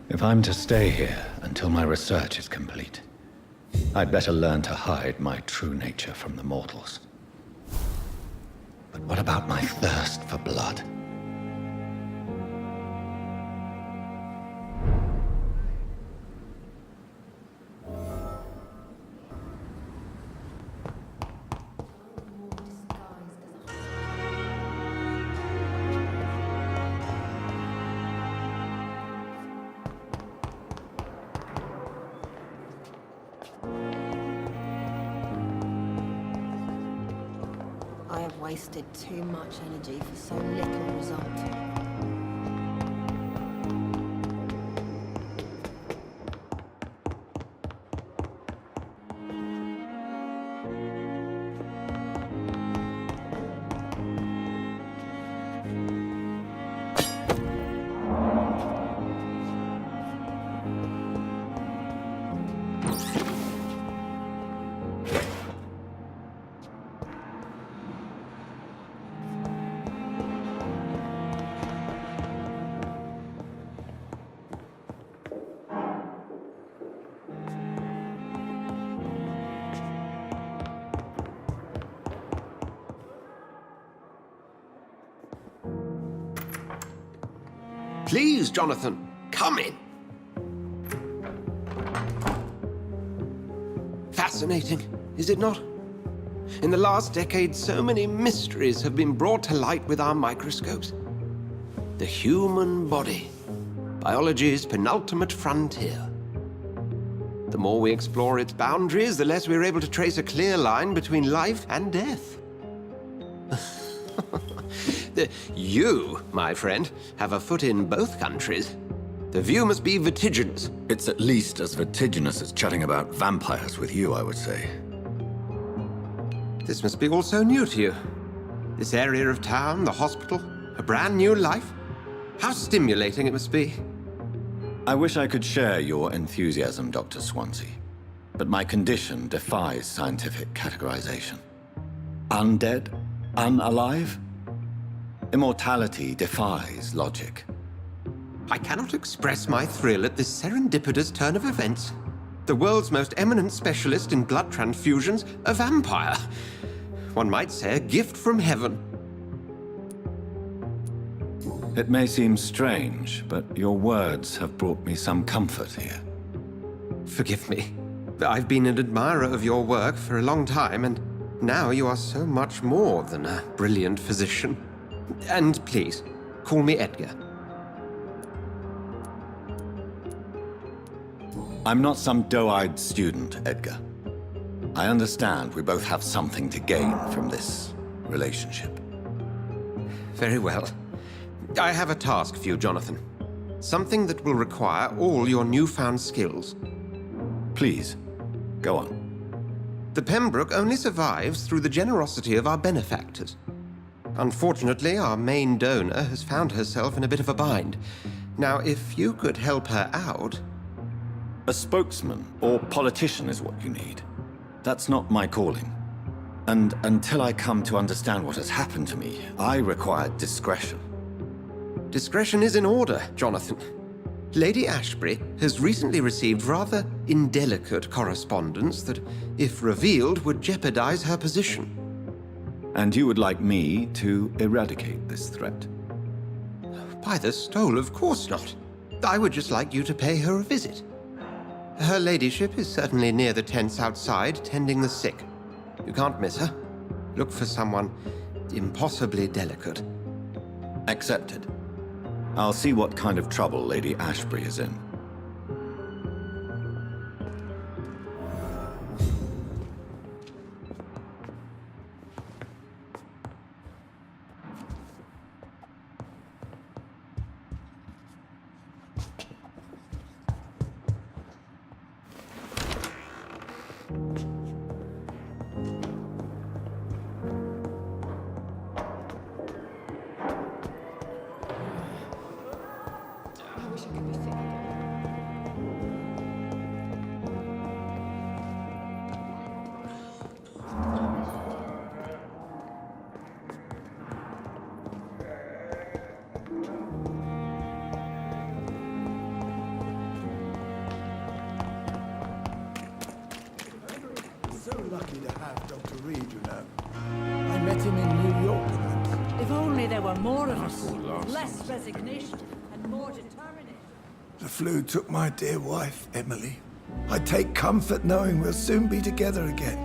If I'm to stay here until my research is complete, I'd better learn to hide my true nature from the mortals. But what about my thirst for blood? I have wasted too much energy for so little result. Please, Jonathan, come in. Fascinating, is it not? In the last decade, so many mysteries have been brought to light with our microscopes. The human body, biology's penultimate frontier. The more we explore its boundaries, the less we're able to trace a clear line between life and death. You, my friend, have a foot in both countries. The view must be vertiginous. It's at least as vertiginous as chatting about vampires with you, I would say. This must be all so new to you. This area of town, the hospital, a brand new life. How stimulating it must be. I wish I could share your enthusiasm, Dr. Swansea, but my condition defies scientific categorization. Undead? Unalive? Immortality defies logic. I cannot express my thrill at this serendipitous turn of events. The world's most eminent specialist in blood transfusions, a vampire. One might say a gift from heaven. It may seem strange, but your words have brought me some comfort here. Forgive me. I've been an admirer of your work for a long time, and now you are so much more than a brilliant physician. And please, call me Edgar. I'm not some doe-eyed student, Edgar. I understand we both have something to gain from this relationship. Very well. I have a task for you, Jonathan. Something that will require all your newfound skills. Please, go on. The Pembroke only survives through the generosity of our benefactors. Unfortunately, our main donor has found herself in a bit of a bind. Now, if you could help her out... A spokesman or politician is what you need. That's not my calling. And until I come to understand what has happened to me, I require discretion. Discretion is in order, Jonathan. Lady Ashbury has recently received rather indelicate correspondence that, if revealed, would jeopardize her position. And you would like me to eradicate this threat? By the stole, of course not. I would just like you to pay her a visit. Her ladyship is certainly near the tents outside, tending the sick. You can't miss her. Look for someone impossibly delicate. Accepted. I'll see what kind of trouble Lady Ashbury is in. lucky to have Dr. Reed, you know. I met him in New York once. If only there were more of us, less resignation and more determination. The flu took my dear wife, Emily. I take comfort knowing we'll soon be together again.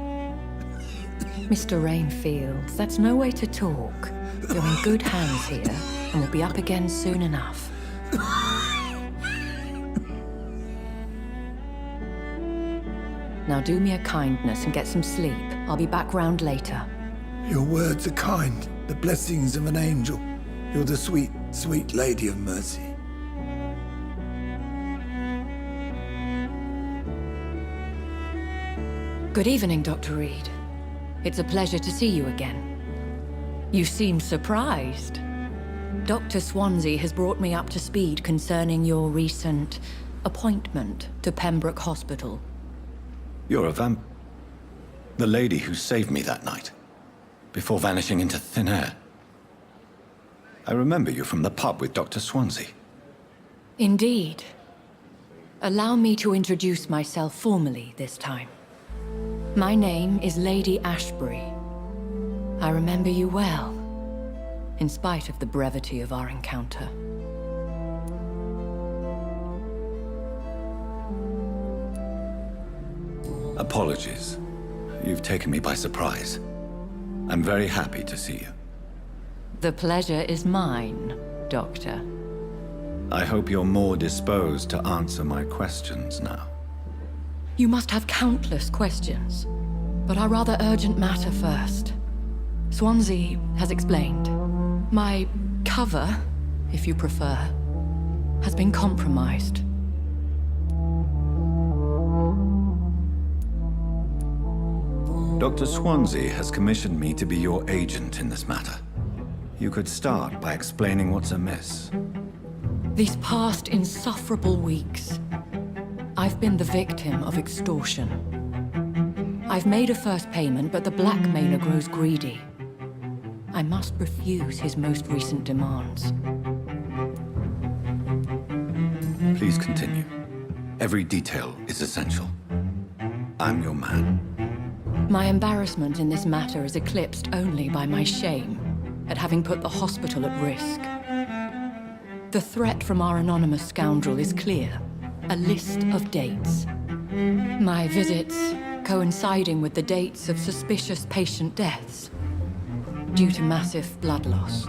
Mr. Rainfield, that's no way to talk. You're in good hands here, and we'll be up again soon enough. Now do me a kindness and get some sleep. I'll be back round later. Your words are kind, the blessings of an angel. You're the sweet, sweet Lady of Mercy. Good evening, Dr. Reed. It's a pleasure to see you again. You seem surprised. Dr. Swansea has brought me up to speed concerning your recent appointment to Pembroke Hospital. You're a the lady who saved me that night, before vanishing into thin air. I remember you from the pub with Dr. Swansea. Indeed. Allow me to introduce myself formally this time. My name is Lady Ashbury. I remember you well, in spite of the brevity of our encounter. Apologies. You've taken me by surprise. I'm very happy to see you. The pleasure is mine, Doctor. I hope you're more disposed to answer my questions now. You must have countless questions, but our rather urgent matter first. Swansea has explained. My cover, if you prefer, has been compromised. Dr. Swansea has commissioned me to be your agent in this matter. You could start by explaining what's amiss. These past insufferable weeks, I've been the victim of extortion. I've made a first payment, but the blackmailer grows greedy. I must refuse his most recent demands. Please continue. Every detail is essential. I'm your man. My embarrassment in this matter is eclipsed only by my shame at having put the hospital at risk. The threat from our anonymous scoundrel is clear. A list of dates. My visits coinciding with the dates of suspicious patient deaths due to massive blood loss.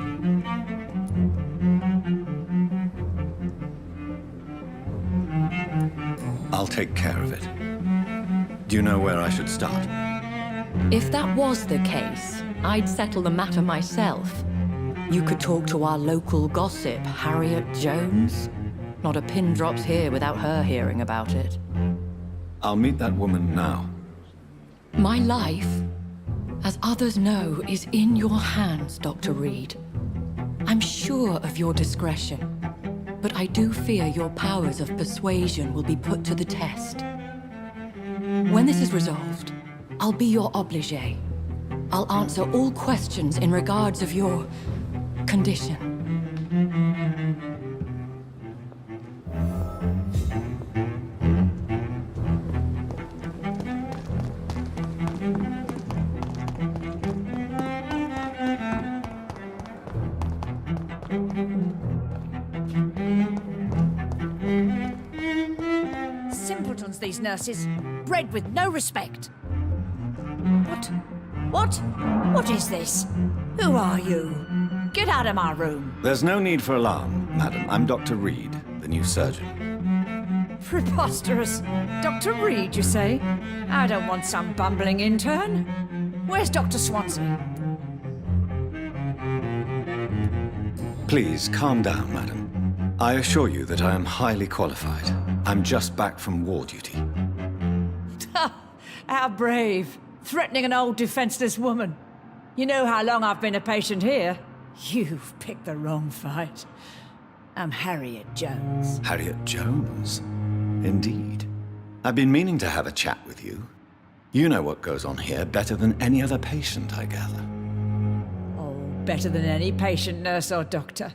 I'll take care of it. Do you know where I should start? If that was the case, I'd settle the matter myself. You could talk to our local gossip, Harriet Jones. Not a pin drops here without her hearing about it. I'll meet that woman now. My life, as others know, is in your hands, Dr. Reed. I'm sure of your discretion, but I do fear your powers of persuasion will be put to the test. When this is resolved, I'll be your obligé. I'll answer all questions in regards of your condition. Simpletons, these nurses. Bred with no respect. What is this? Who are you? Get out of my room. There's no need for alarm, madam. I'm Dr. Reed, the new surgeon. Preposterous. Dr. Reed, you say? I don't want some bumbling intern. Where's Dr. Swansea? Please, calm down, madam. I assure you that I am highly qualified. I'm just back from war duty. How brave. Threatening an old defenseless woman. You know how long I've been a patient here. You've picked the wrong fight. I'm Harriet Jones. Harriet Jones? Indeed. I've been meaning to have a chat with you. You know what goes on here better than any other patient, I gather. Oh, better than any patient, nurse or doctor.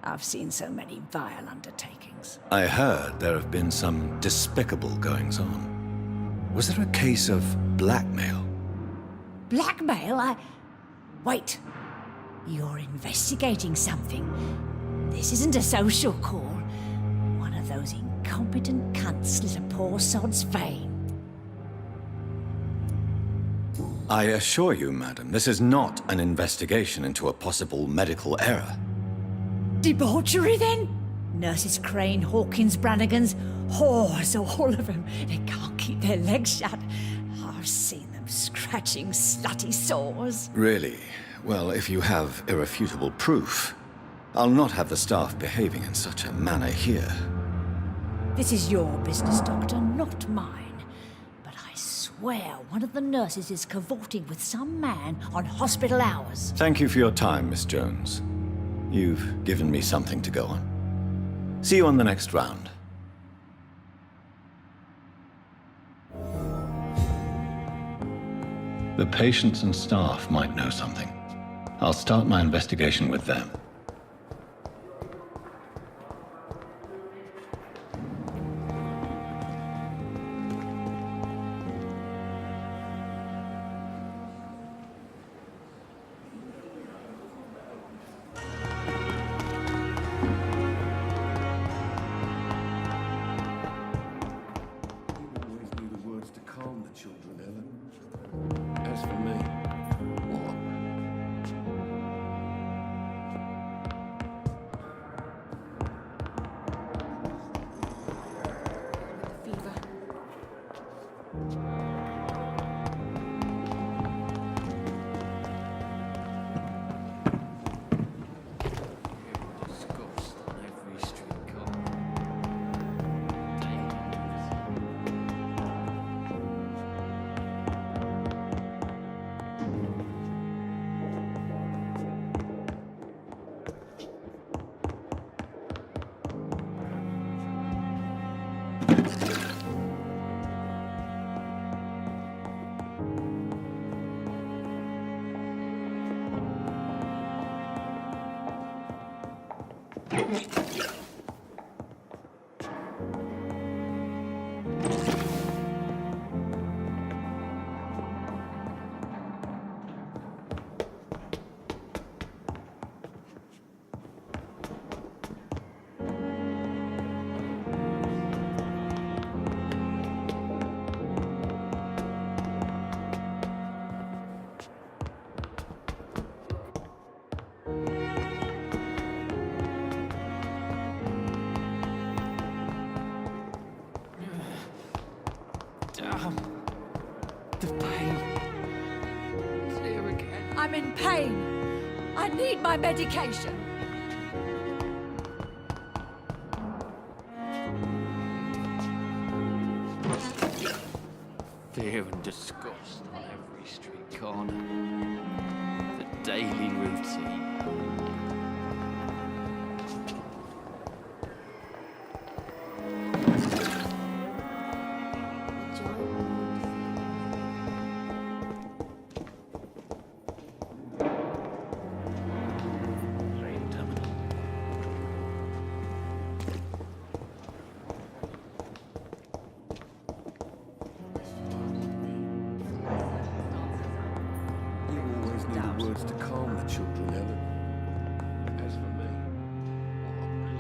I've seen so many vile undertakings. I heard there have been some despicable goings-on. Was there a case of blackmail? Blackmail? Wait. You're investigating something. This isn't a social call. One of those incompetent cunts slit a poor sod's vein. I assure you, madam, this is not an investigation into a possible medical error. Debauchery, then? Nurses Crane, Hawkins, Brannigans, whores, all of them. They can't keep their legs shut. I've seen them scratching slutty sores. Really? Well, if you have irrefutable proof, I'll not have the staff behaving in such a manner here. This is your business, Doctor, not mine. But I swear one of the nurses is cavorting with some man on hospital hours. Thank you for your time, Miss Jones. You've given me something to go on. See you on the next round. The patients and staff might know something. I'll start my investigation with them. The pain. It's here again. I'm in pain. I need my medication. Fear and disgust on every street corner. The daily routine.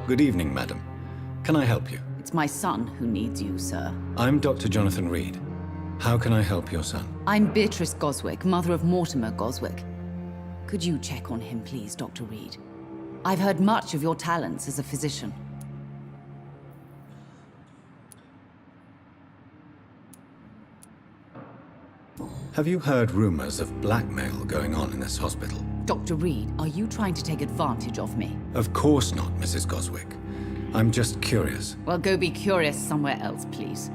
Good evening, madam. Can I help you? It's my son who needs you, sir. I'm Dr. Jonathan Reed. How can I help your son? I'm Beatrice Goswick, mother of Mortimer Goswick. Could you check on him, please, Dr. Reed? I've heard much of your talents as a physician. Have you heard rumors of blackmail going on in this hospital? Dr. Reed, are you trying to take advantage of me? Of course not, Mrs. Goswick. I'm just curious. Well, go be curious somewhere else, please.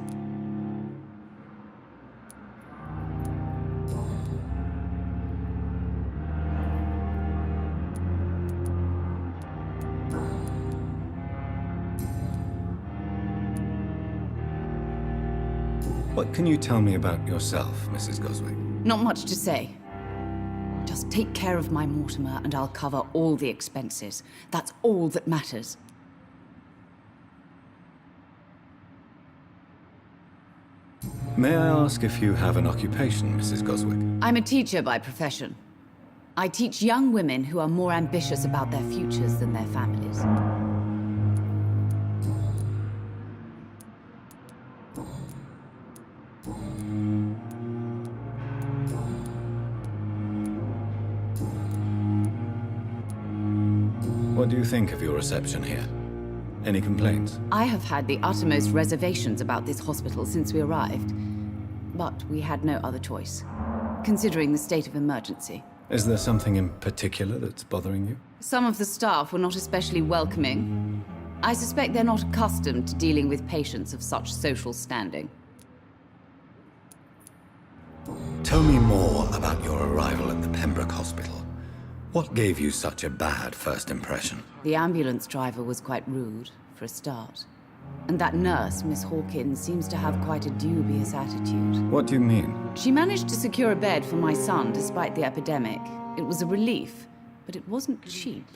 What can you tell me about yourself, Mrs. Goswick? Not much to say. Just take care of my Mortimer and I'll cover all the expenses. That's all that matters. May I ask if you have an occupation, Mrs. Goswick? I'm a teacher by profession. I teach young women who are more ambitious about their futures than their families. What do you think of your reception here? Any complaints? I have had the uttermost reservations about this hospital since we arrived, but we had no other choice, considering the state of emergency. Is there something in particular that's bothering you? Some of the staff were not especially welcoming. I suspect they're not accustomed to dealing with patients of such social standing. Tell me more about your arrival at the Pembroke Hospital. What gave you such a bad first impression? The ambulance driver was quite rude, for a start. And that nurse, Miss Hawkins, seems to have quite a dubious attitude. What do you mean? She managed to secure a bed for my son despite the epidemic. It was a relief, but it wasn't cheap.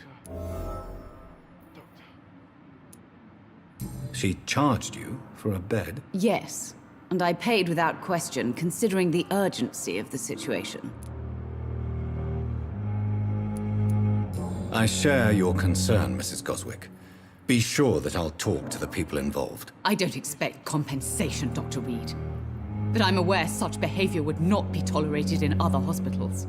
She charged you for a bed? Yes, and I paid without question, considering the urgency of the situation. I share your concern, Mrs. Goswick. Be sure that I'll talk to the people involved. I don't expect compensation, Dr. Reed. But I'm aware such behavior would not be tolerated in other hospitals.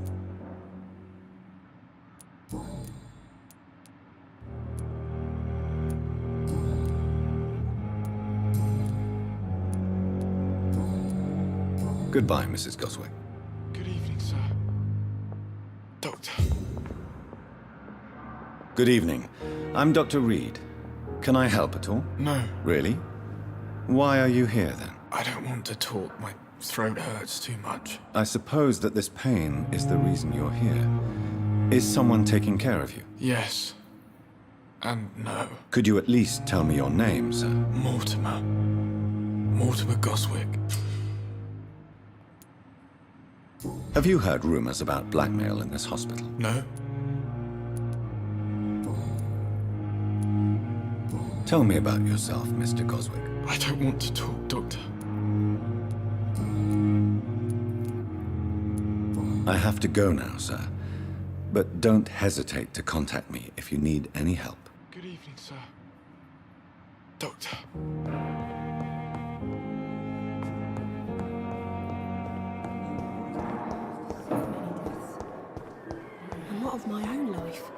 Goodbye, Mrs. Goswick. Good evening, sir. Doctor. Good evening. I'm Dr. Reed. Can I help at all? No, Really? Why are you here, then? I don't want to talk. My throat hurts too much. I suppose that this pain is the reason you're here. Is someone taking care of you? Yes. And no. Could you at least tell me your name, sir? Mortimer. Mortimer Goswick. Have you heard rumors about blackmail in this hospital? No? Tell me about yourself, Mr. Goswick. I don't want to talk, Doctor. I have to go now, sir. But don't hesitate to contact me if you need any help. Good evening, sir. Doctor. And what of my own life?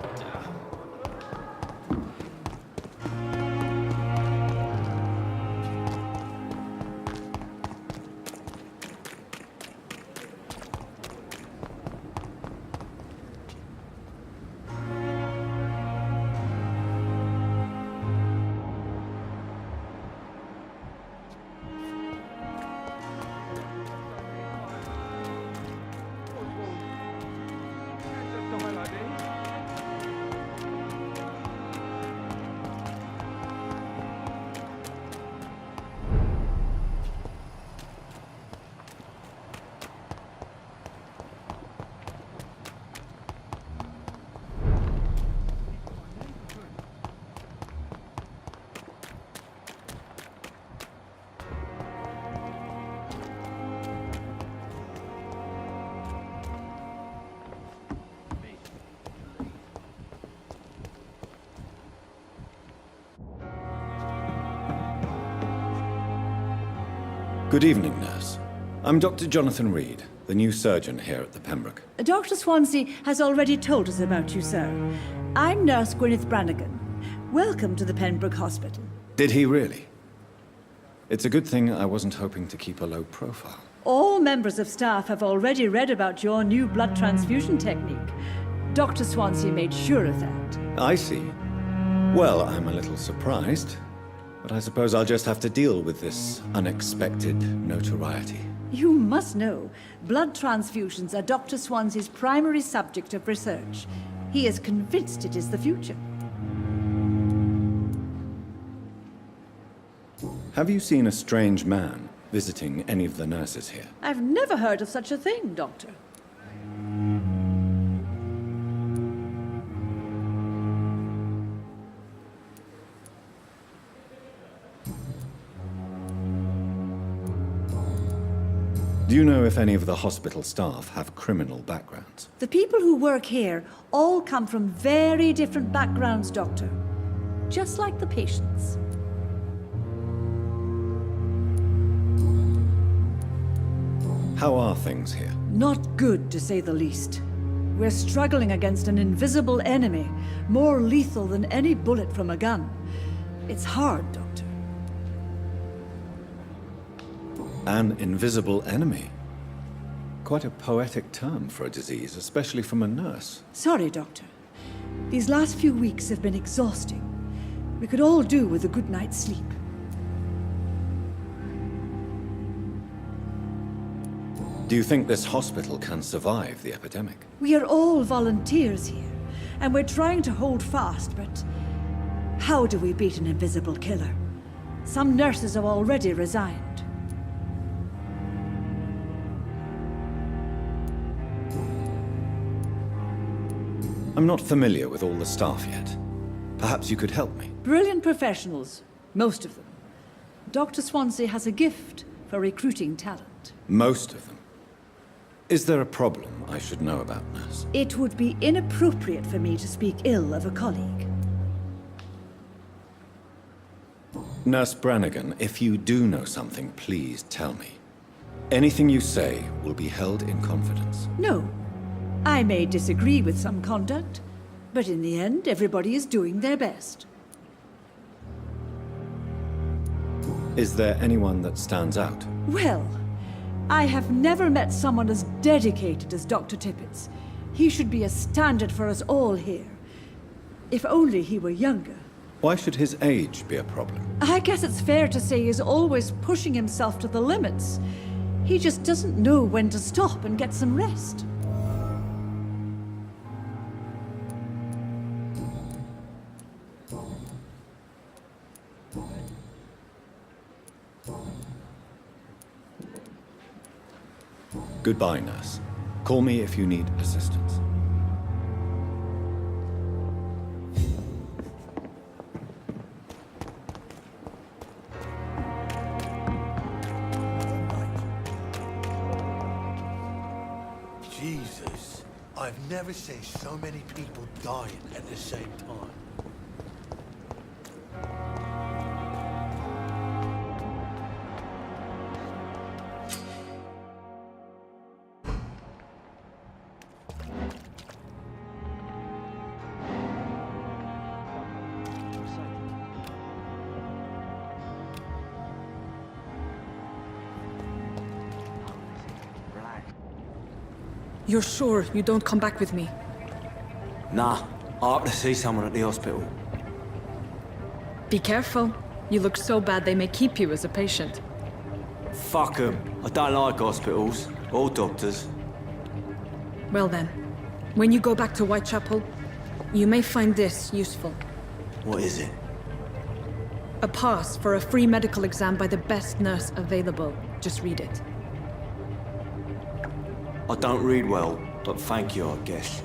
Good evening, nurse. I'm Dr. Jonathan Reed, the new surgeon here at the Pembroke. Dr. Swansea has already told us about you, sir. I'm Nurse Gwyneth Brannigan. Welcome to the Pembroke Hospital. Did he really? It's a good thing I wasn't hoping to keep a low profile. All members of staff have already read about your new blood transfusion technique. Dr. Swansea made sure of that. I see. Well, I'm a little surprised, but I suppose I'll just have to deal with this unexpected notoriety. You must know, blood transfusions are Dr. Swansea's primary subject of research. He is convinced it is the future. Have you seen a strange man visiting any of the nurses here? I've never heard of such a thing, Doctor. Do you know if any of the hospital staff have criminal backgrounds? The people who work here all come from very different backgrounds, Doctor. Just like the patients. How are things here? Not good, to say the least. We're struggling against an invisible enemy, more lethal than any bullet from a gun. It's hard, Doctor. An invisible enemy? Quite a poetic term for a disease, especially from a nurse. Sorry, Doctor. These last few weeks have been exhausting. We could all do with a good night's sleep. Do you think this hospital can survive the epidemic? We are all volunteers here, and we're trying to hold fast, but how do we beat an invisible killer? Some nurses have already resigned. I'm not familiar with all the staff yet. Perhaps you could help me. Brilliant professionals, most of them. Dr. Swansea has a gift for recruiting talent. Most of them. Is there a problem I should know about, nurse? It would be inappropriate for me to speak ill of a colleague. Nurse Brannigan, if you do know something, please tell me. Anything you say will be held in confidence. No. I may disagree with some conduct, but in the end, everybody is doing their best. Is there anyone that stands out? Well, I have never met someone as dedicated as Dr. Tippett's. He should be a standard for us all here. If only he were younger. Why should his age be a problem? I guess it's fair to say he's always pushing himself to the limits. He just doesn't know when to stop and get some rest. Goodbye, nurse. Call me if you need assistance. Jesus, I've never seen so many people dying at the same time. You're sure you don't come back with me? Nah, I have to see someone at the hospital. Be careful. You look so bad they may keep you as a patient. Fuck 'em. I don't like hospitals, or doctors. Well then, when you go back to Whitechapel, you may find this useful. What is it? A pass for a free medical exam by the best nurse available. Just read it. I don't read well, but thank you, I guess.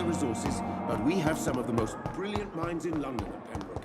Resources, but we have some of the most brilliant minds in London at Pembroke.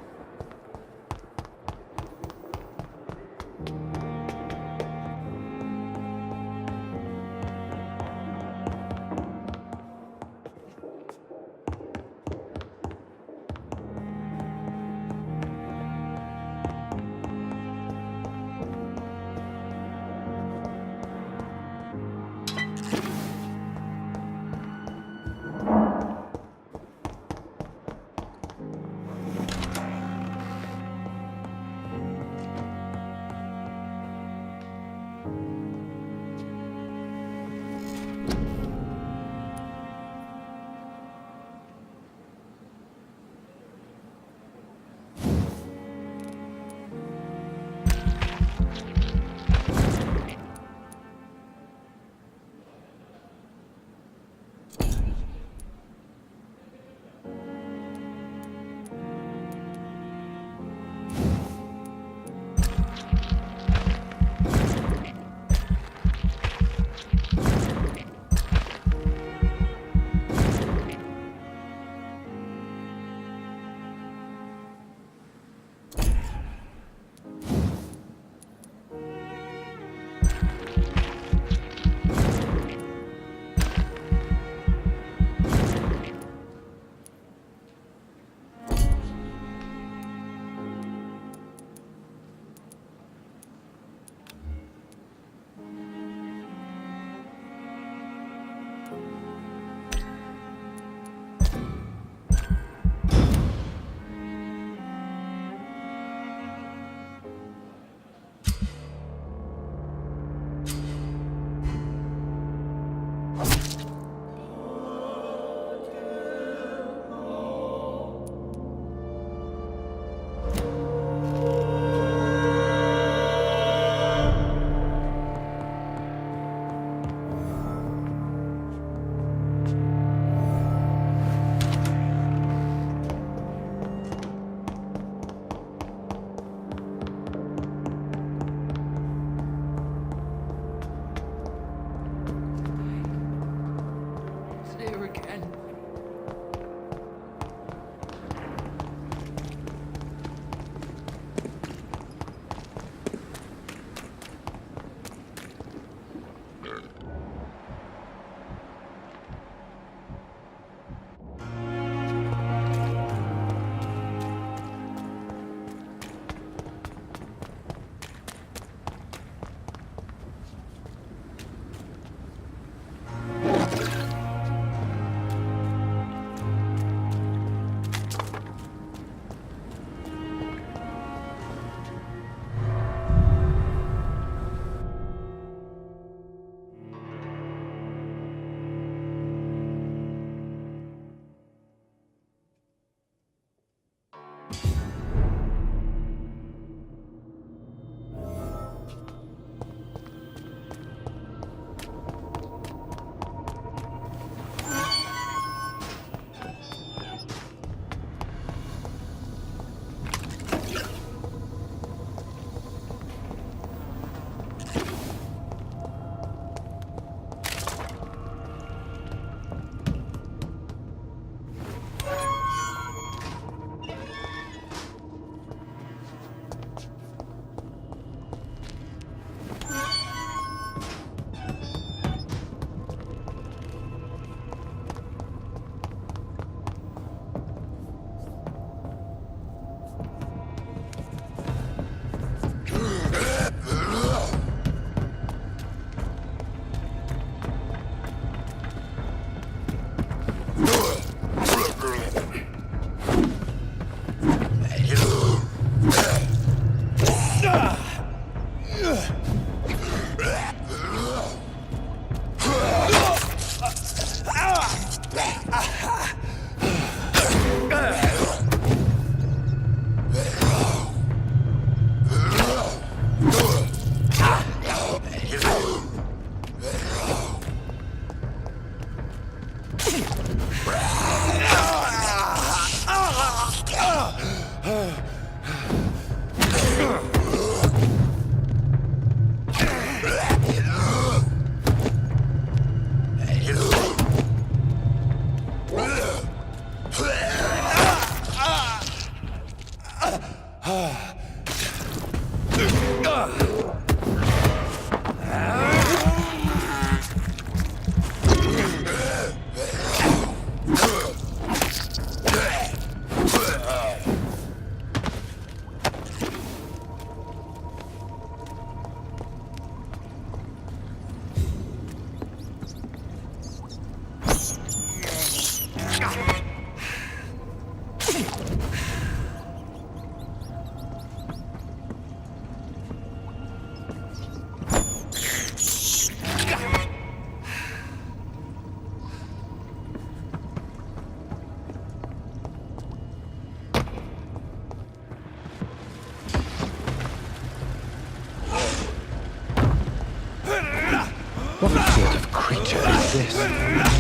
What sort of creature is this?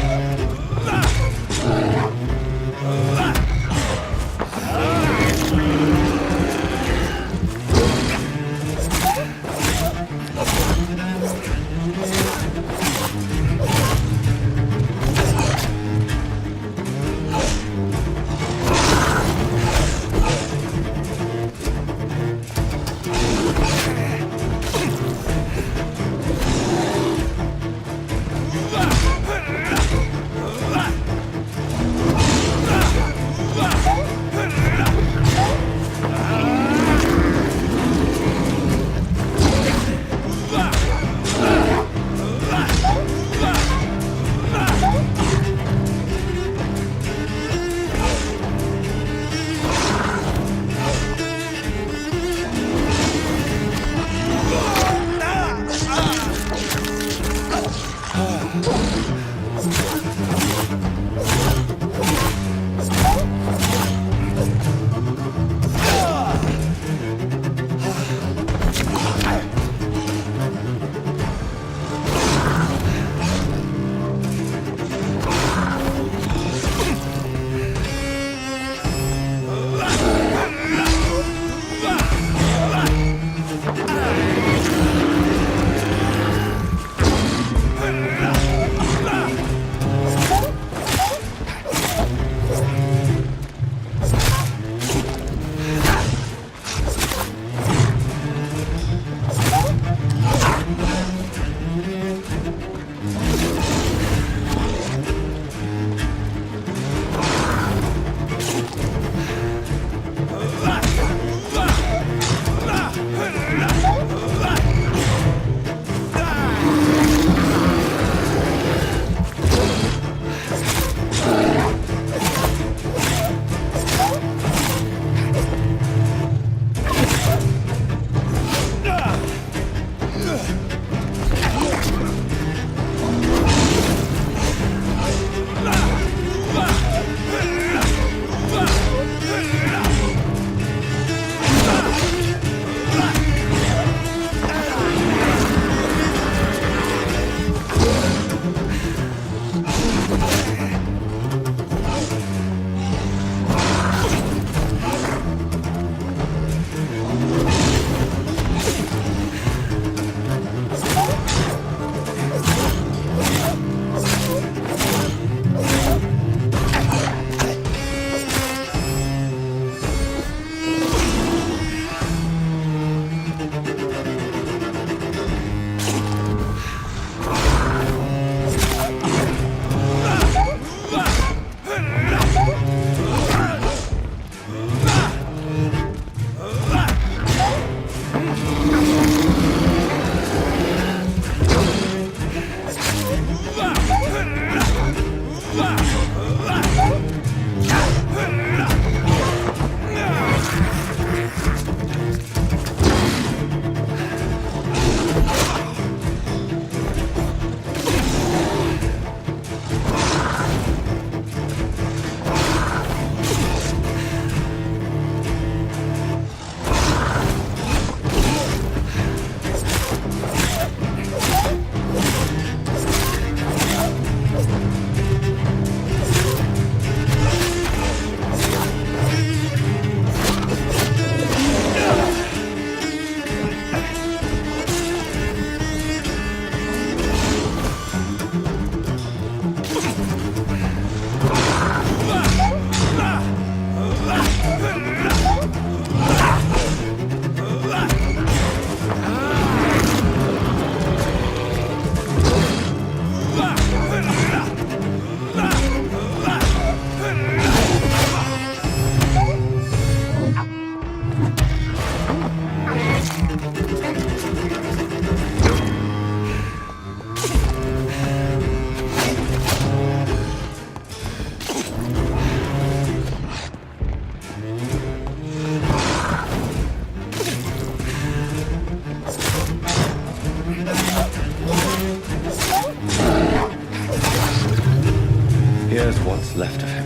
There's what's left of him.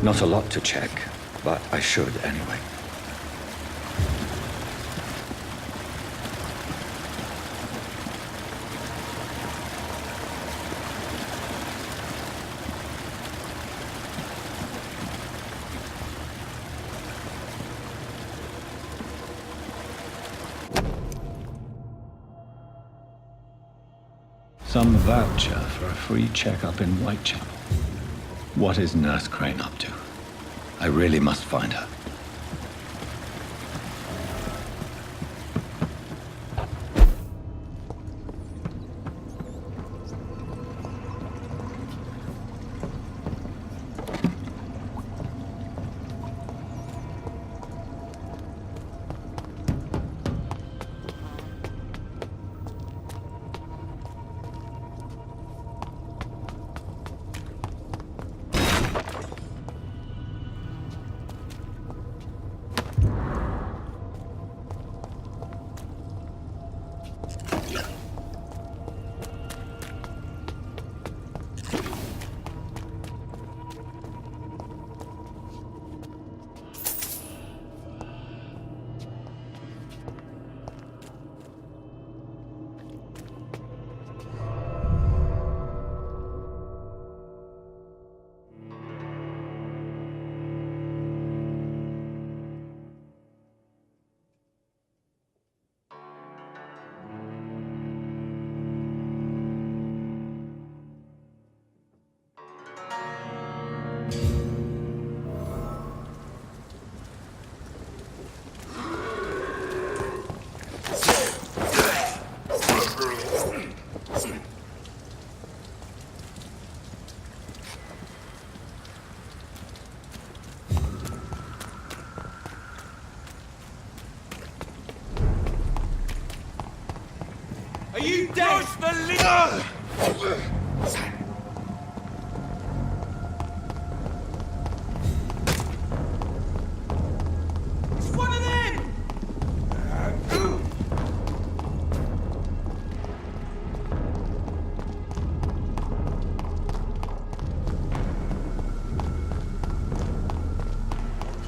Not a lot to check, but I should anyway. Some voucher for a free checkup in Whitechapel. What is Nurse Crane up to? I really must find her. Are you dead? It's one of them!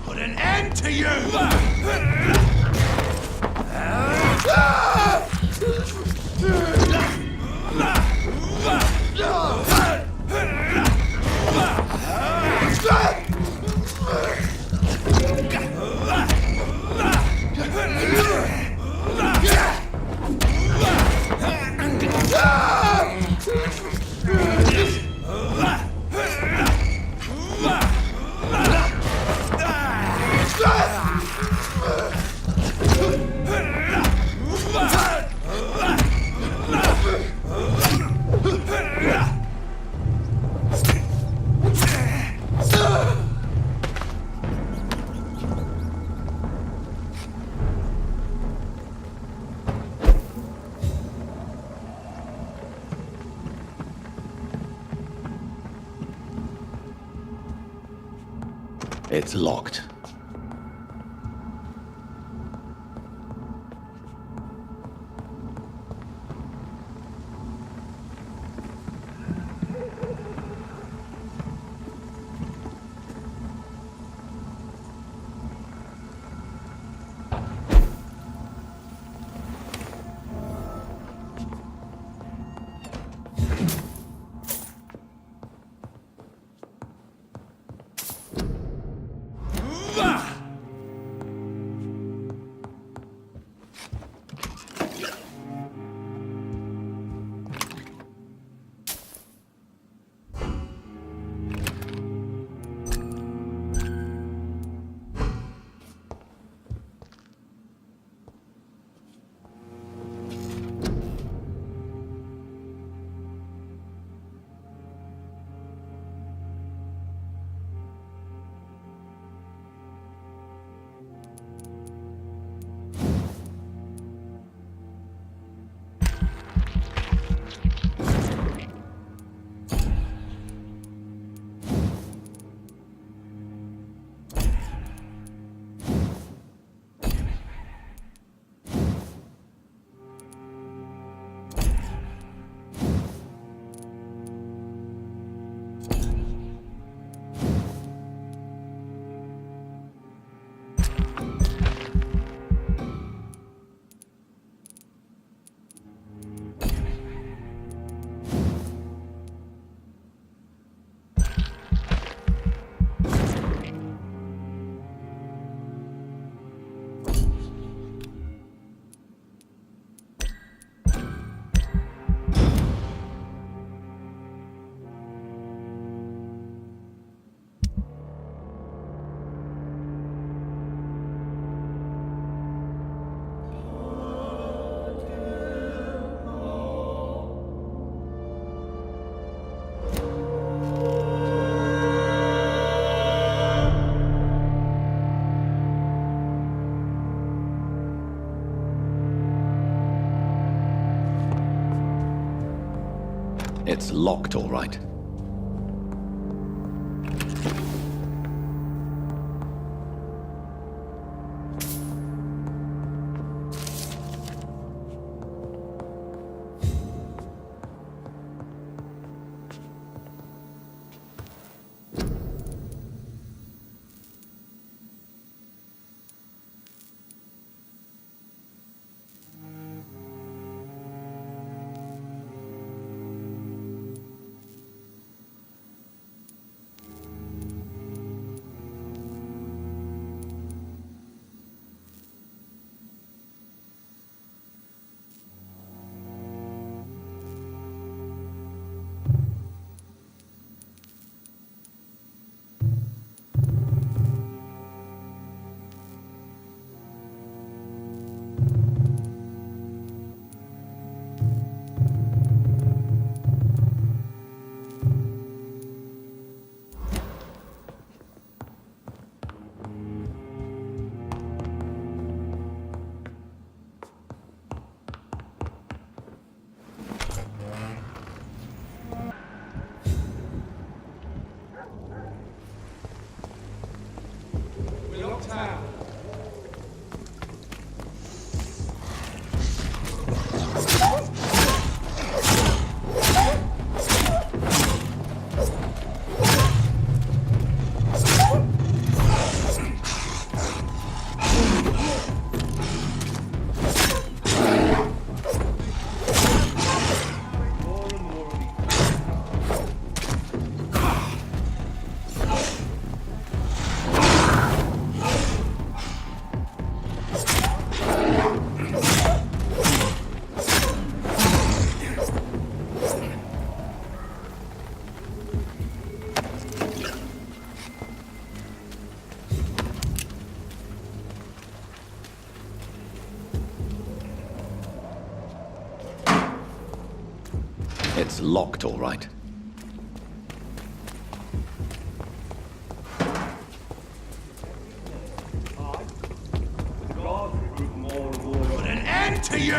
Put an end to you! It's locked. It's locked, all right. It's locked, all right. Put an end to you!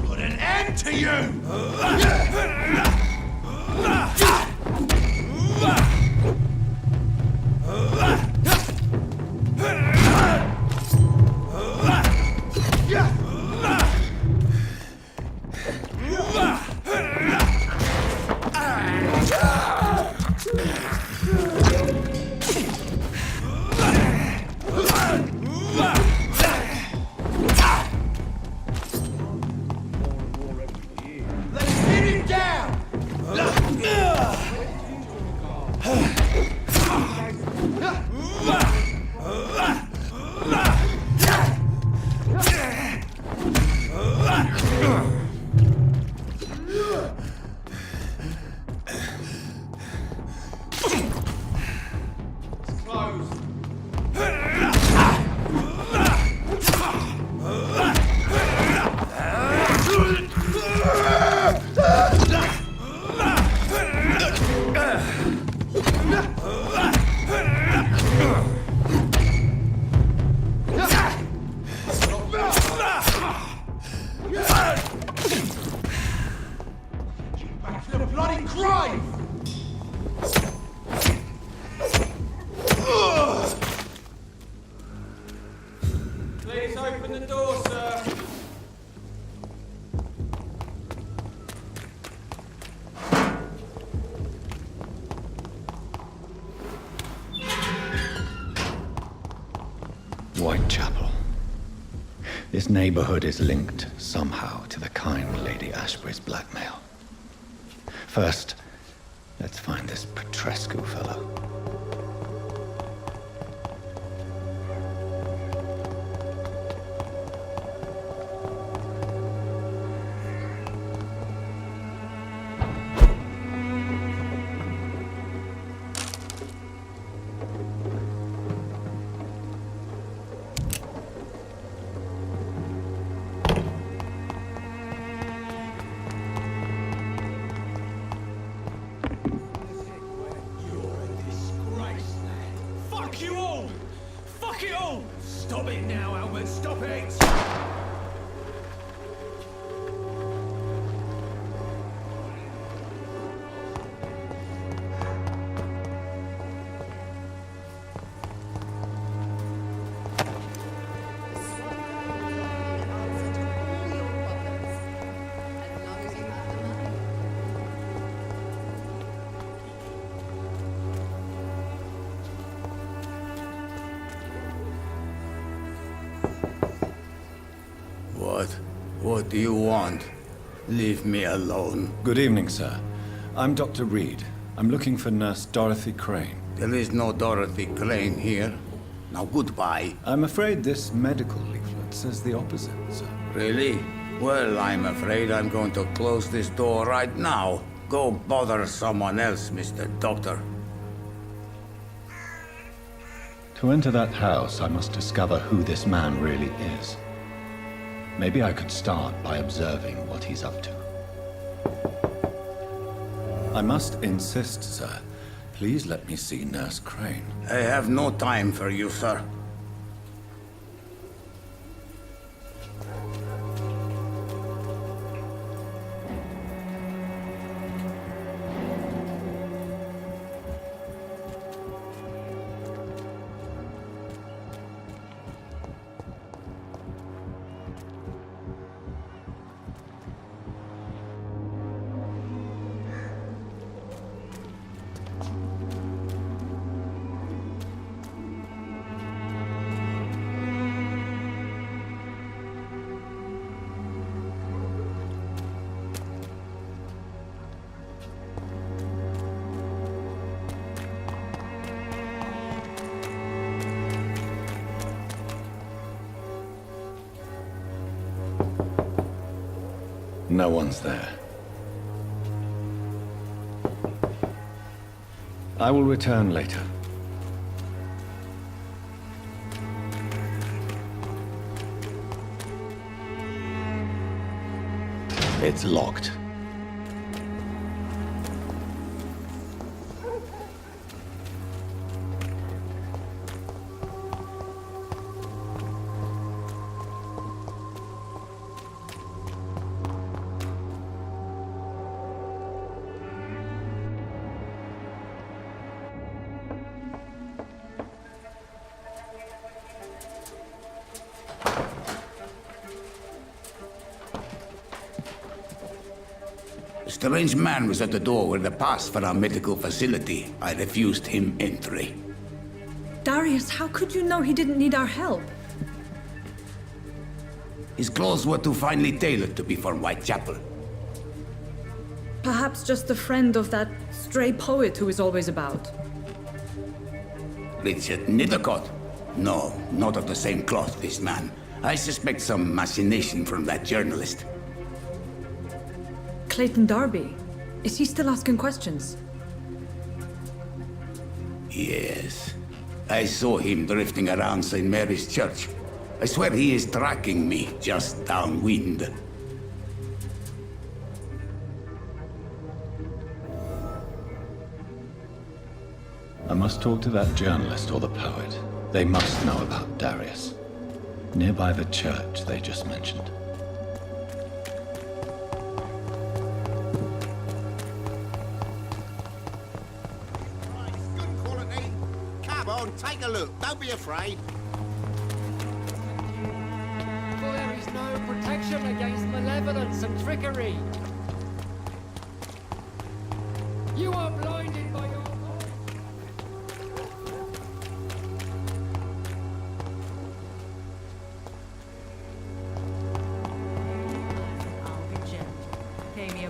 Put an end to you! Let's hit it down! Whitechapel. This neighborhood is linked somehow to the kind Lady Ashbury's blackmail. First, let's find this Petrescu fellow. Fuck you all! Fuck it all! Stop it now, Albert, stop it! What do you want? Leave me alone. Good evening, sir. I'm Dr. Reed. I'm looking for Nurse Dorothy Crane. There is no Dorothy Crane here. Now goodbye. I'm afraid this medical leaflet says the opposite, sir. Really? Well, I'm afraid I'm going to close this door right now. Go bother someone else, Mr. Doctor. To enter that house, I must discover who this man really is. Maybe I could start by observing what he's up to. I must insist, sir. Please let me see Nurse Crane. I have no time for you, sir. No one's there. I will return later. It's locked. A strange man was at the door with a pass for our medical facility. I refused him entry. Darius, how could you know he didn't need our help? His clothes were too finely tailored to be from Whitechapel. Perhaps just a friend of that stray poet who is always about. Richard Nithercott? No, not of the same cloth, this man. I suspect some machination from that journalist. Clayton Darby. Is he still asking questions? Yes. I saw him drifting around St. Mary's Church. I swear he is tracking me just downwind. I must talk to that journalist or the poet. They must know about Darius. Nearby the church they just mentioned. Good quality. Come on, take a look. Don't be afraid. For there is no protection against malevolence and trickery. You are blinded by your...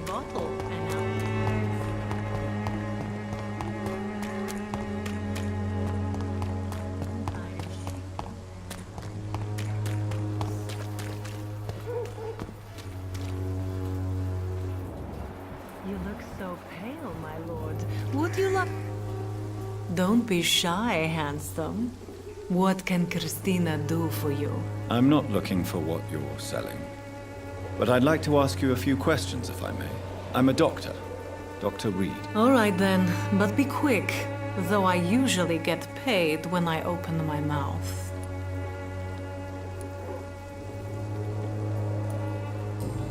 bottle, and now. You look so pale, my lord. Would you like... Don't be shy, handsome. What can Christina do for you? I'm not looking for what you're selling. But I'd like to ask you a few questions, if I may. I'm a doctor. Dr. Reed. All right then, but be quick. Though I usually get paid when I open my mouth.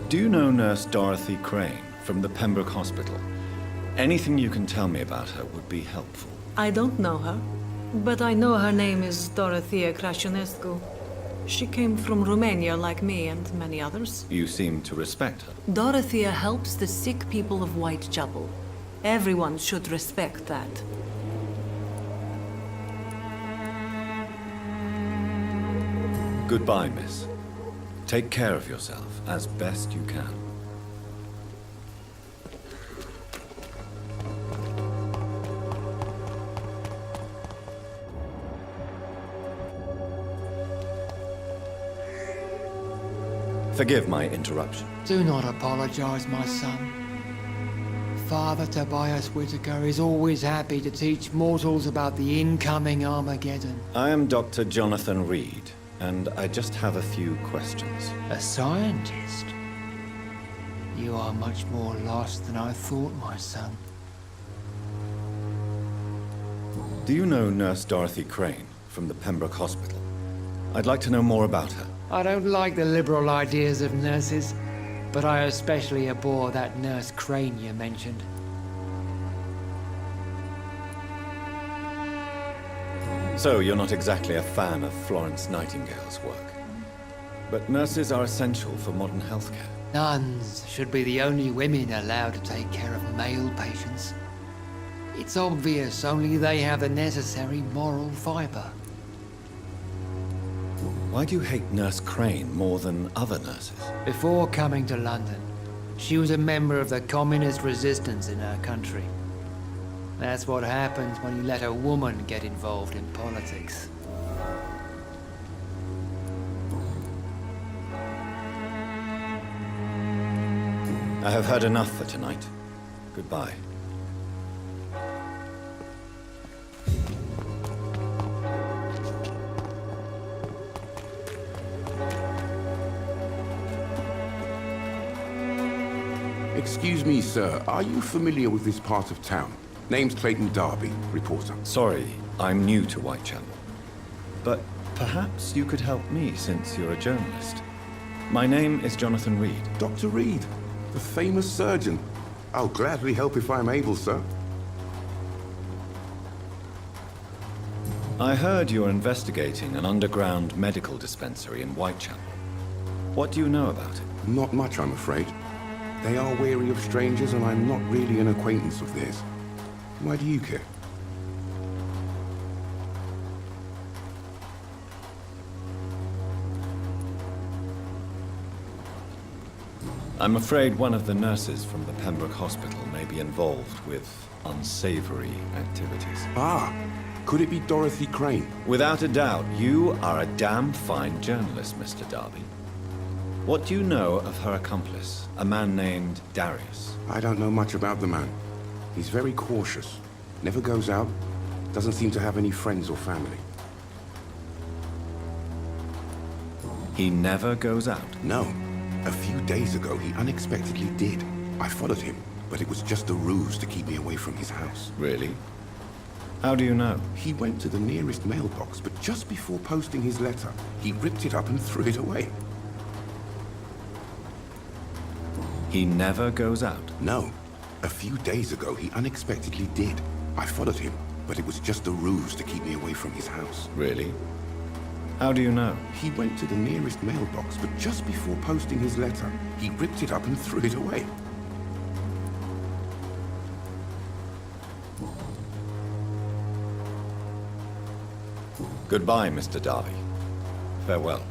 Do you know Nurse Dorothy Crane from the Pembroke Hospital? Anything you can tell me about her would be helpful. I don't know her, but I know her name is Dorothea Crăciunescu. She came from Romania like me and many others. You seem to respect her. Dorothea helps the sick people of Whitechapel. Everyone should respect that. Goodbye, miss. Take care of yourself as best you can. Forgive my interruption. Do not apologize, my son. Father Tobias Whitaker is always happy to teach mortals about the incoming Armageddon. I am Dr. Jonathan Reed, and I just have a few questions. A scientist? You are much more lost than I thought, my son. Do you know Nurse Dorothy Crane from the Pembroke Hospital? I'd like to know more about her. I don't like the liberal ideas of nurses, but I especially abhor that Nurse Crane you mentioned. So, you're not exactly a fan of Florence Nightingale's work. But nurses are essential for modern healthcare. Nuns should be the only women allowed to take care of male patients. It's obvious only they have the necessary moral fiber. Why do you hate Nurse Crane more than other nurses? Before coming to London, she was a member of the communist resistance in her country. That's what happens when you let a woman get involved in politics. I have heard enough for tonight. Goodbye. Excuse me, sir. Are you familiar with this part of town? Name's Clayton Darby, reporter. Sorry, I'm new to Whitechapel. But perhaps you could help me since you're a journalist. My name is Jonathan Reed. Dr. Reed, the famous surgeon. I'll gladly help if I'm able, sir. I heard you're investigating an underground medical dispensary in Whitechapel. What do you know about it? Not much, I'm afraid. They are wary of strangers, and I'm not really an acquaintance of theirs. Why do you care? I'm afraid one of the nurses from the Pembroke Hospital may be involved with unsavory activities. Ah, could it be Dorothy Crane? Without a doubt, you are a damn fine journalist, Mr. Darby. What do you know of her accomplice, a man named Darius? I don't know much about the man. He's very cautious. Never goes out. Doesn't seem to have any friends or family. He never goes out? No. A few days ago, he unexpectedly did. I followed him, but it was just a ruse to keep me away from his house. Really? How do you know? He went to the nearest mailbox, but just before posting his letter, he ripped it up and threw it away. He never goes out? No. A few days ago, he unexpectedly did. I followed him, but it was just a ruse to keep me away from his house. Really? How do you know? He went to the nearest mailbox, but just before posting his letter, he ripped it up and threw it away. Goodbye, Mr. Darby. Farewell.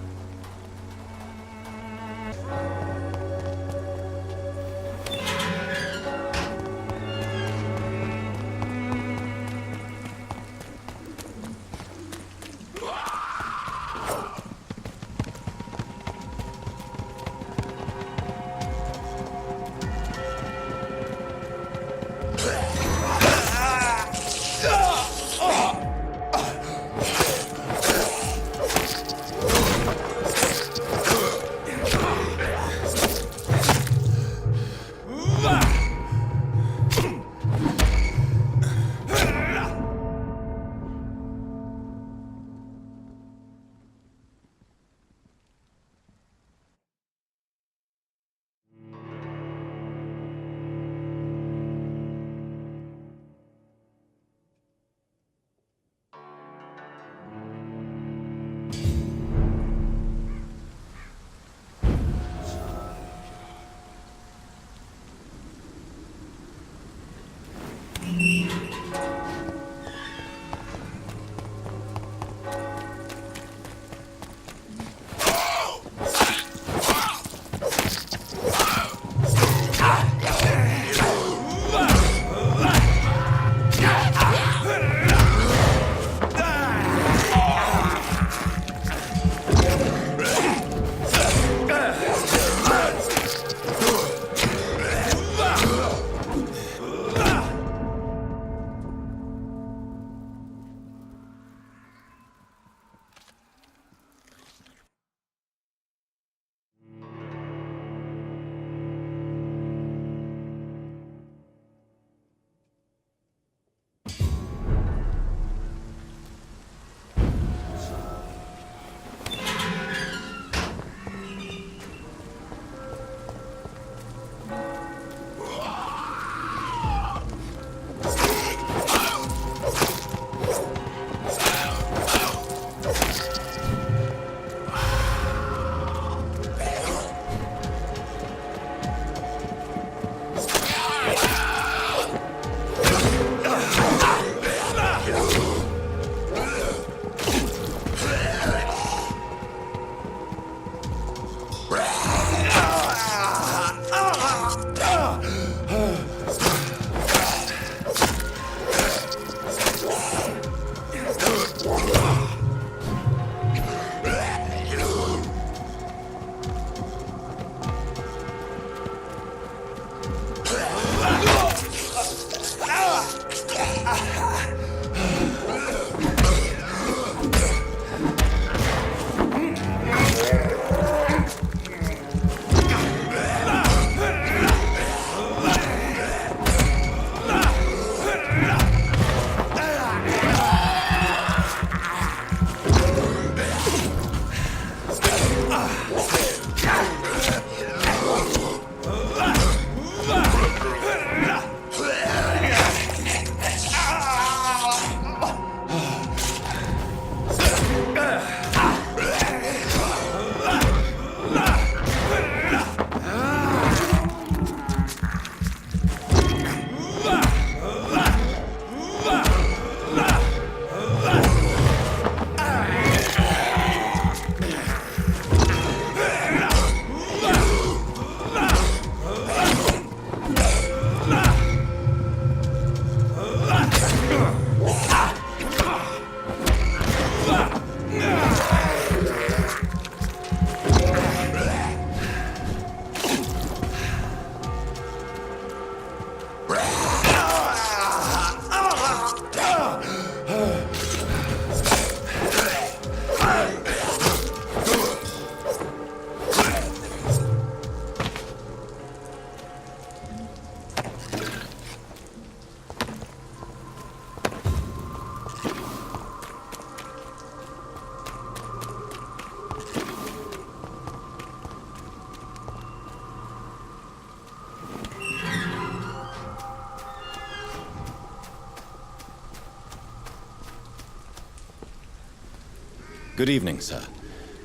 Good evening, sir.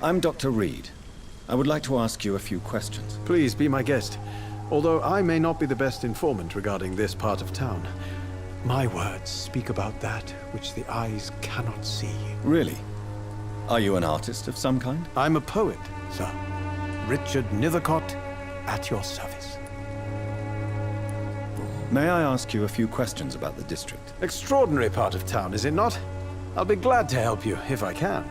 I'm Dr. Reed. I would like to ask you a few questions. Please be my guest. Although I may not be the best informant regarding this part of town, my words speak about that which the eyes cannot see. Really? Are you an artist of some kind? I'm a poet, sir. Richard Nethercott, at your service. May I ask you a few questions about the district? Extraordinary part of town, is it not? I'll be glad to help you, if I can.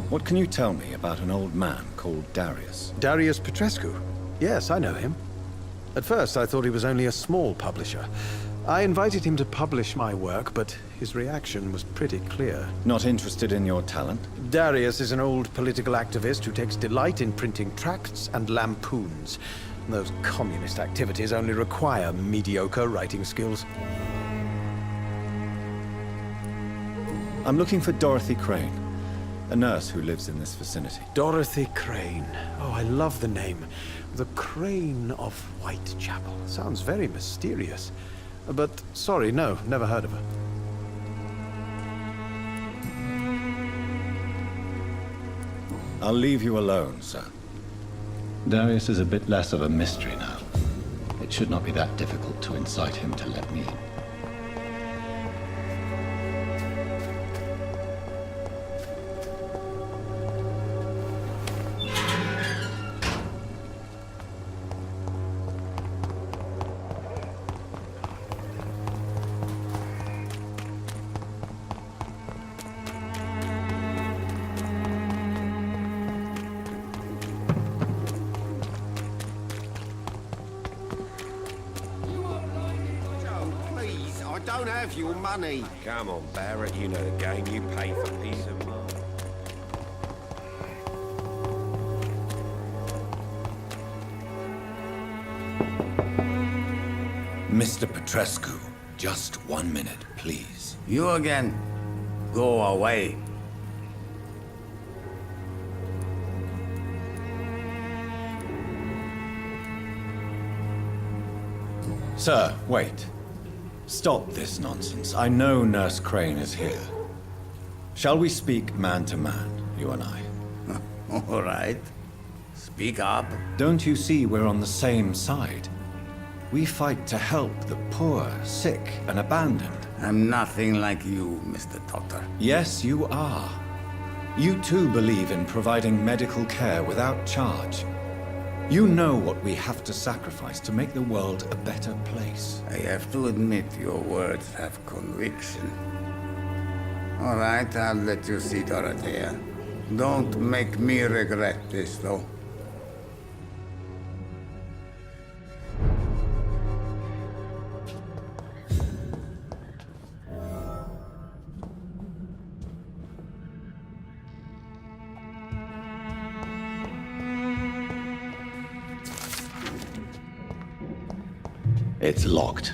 What can you tell me about an old man called Darius? Darius Petrescu? Yes, I know him. At first, I thought he was only a small publisher. I invited him to publish my work, but his reaction was pretty clear. Not interested in your talent? Darius is an old political activist who takes delight in printing tracts and lampoons. Those communist activities only require mediocre writing skills. I'm looking for Dorothy Crane, a nurse who lives in this vicinity. Dorothy Crane. Oh, I love the name. The Crane of Whitechapel. Sounds very mysterious. But, sorry, no, never heard of her. I'll leave you alone, sir. Darius is a bit less of a mystery now. It should not be that difficult to incite him to let me in. I don't have your money. Come on, Barrett, you know the game. You pay for peace of mind. Mr. Petrescu, just 1 minute, please. You again. Go away. Sir, wait. Stop this nonsense. I know Nurse Crane is here. Shall we speak man to man, you and I? All right. Speak up. Don't you see we're on the same side? We fight to help the poor, sick, and abandoned. I'm nothing like you, Mr. Doctor. Yes, you are. You too believe in providing medical care without charge. You know what we have to sacrifice to make the world a better place. I have to admit your words have conviction. All right, I'll let you see Dorothea. Don't make me regret this, though. It's locked.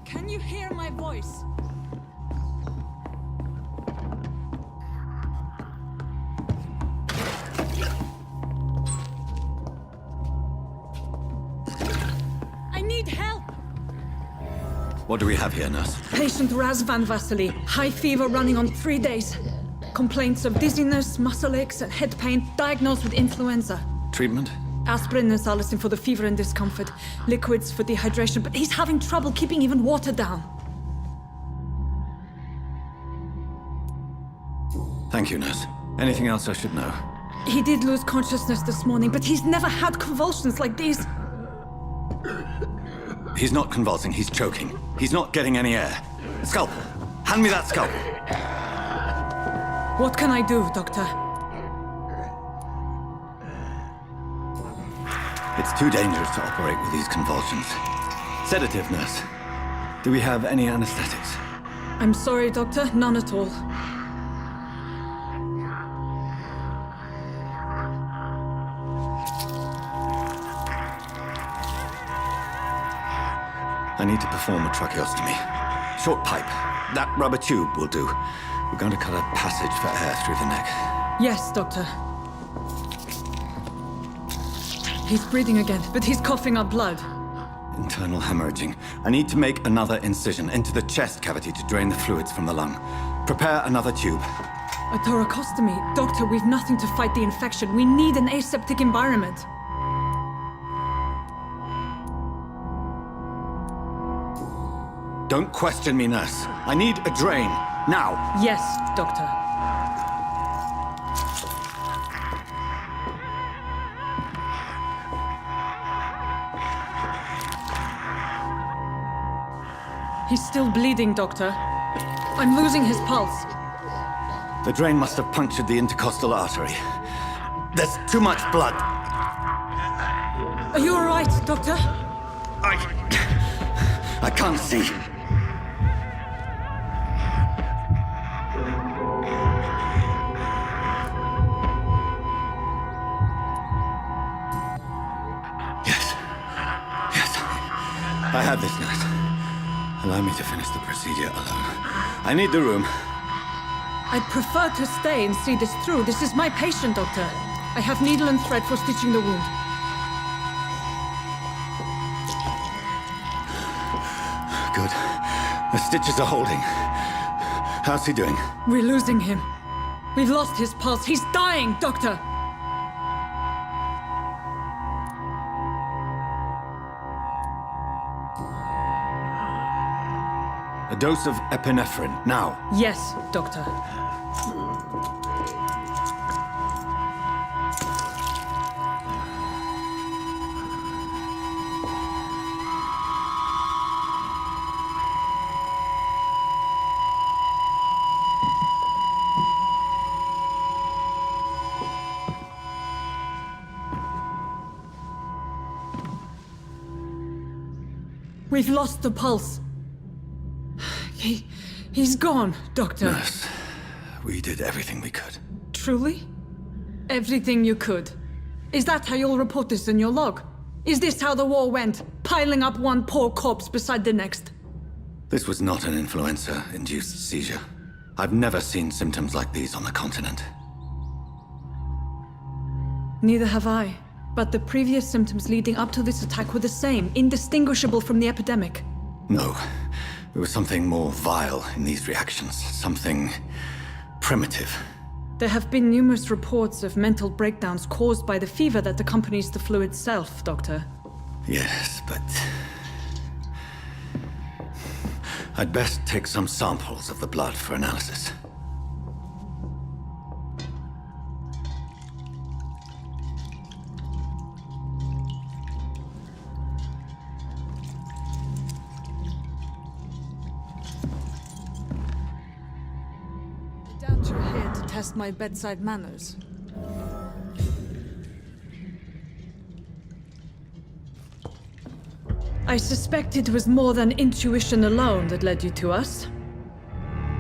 Can you hear my voice? I need help! What do we have here, nurse? Patient Raz Van Vasily. High fever running on 3 days. Complaints of dizziness, muscle aches, and head pain. Diagnosed with influenza. Treatment? Aspirin and salicin for the fever and discomfort. Liquids for dehydration, but he's having trouble keeping even water down. Thank you, nurse. Anything else I should know? He did lose consciousness this morning, but he's never had convulsions like these. He's not convulsing, he's choking. He's not getting any air. Scalpel! Hand me that scalpel! What can I do, Doctor? It's too dangerous to operate with these convulsions. Sedative, nurse. Do we have any anesthetics? I'm sorry, Doctor. None at all. I need to perform a tracheostomy. Short pipe. That rubber tube will do. We're going to cut a passage for air through the neck. Yes, Doctor. He's breathing again, but he's coughing up blood. Internal hemorrhaging. I need to make another incision into the chest cavity to drain the fluids from the lung. Prepare another tube. A thoracostomy. Doctor, we've nothing to fight the infection. We need an aseptic environment. Don't question me, nurse. I need a drain. Now. Yes, Doctor. He's still bleeding, Doctor. I'm losing his pulse. The drain must have punctured the intercostal artery. There's too much blood. Are you all right, Doctor? I can't see. I have this, nurse. Allow me to finish the procedure alone. I need the room. I'd prefer to stay and see this through. This is my patient, Doctor. I have needle and thread for stitching the wound. Good. The stitches are holding. How's he doing? We're losing him. We've lost his pulse. He's dying, Doctor! A dose of epinephrine, now. Yes, Doctor. We've lost the pulse. He's gone, Doctor. Nurse, we did everything we could. Truly? Everything you could? Is that how you'll report this in your log? Is this how the war went? Piling up one poor corpse beside the next? This was not an influenza-induced seizure. I've never seen symptoms like these on the continent. Neither have I. But the previous symptoms leading up to this attack were the same, indistinguishable from the epidemic. No. There was something more vile in these reactions. Something primitive. There have been numerous reports of mental breakdowns caused by the fever that accompanies the flu itself, Doctor. Yes, but... I'd best take some samples of the blood for analysis. You're here to test my bedside manners. I suspect it was more than intuition alone that led you to us.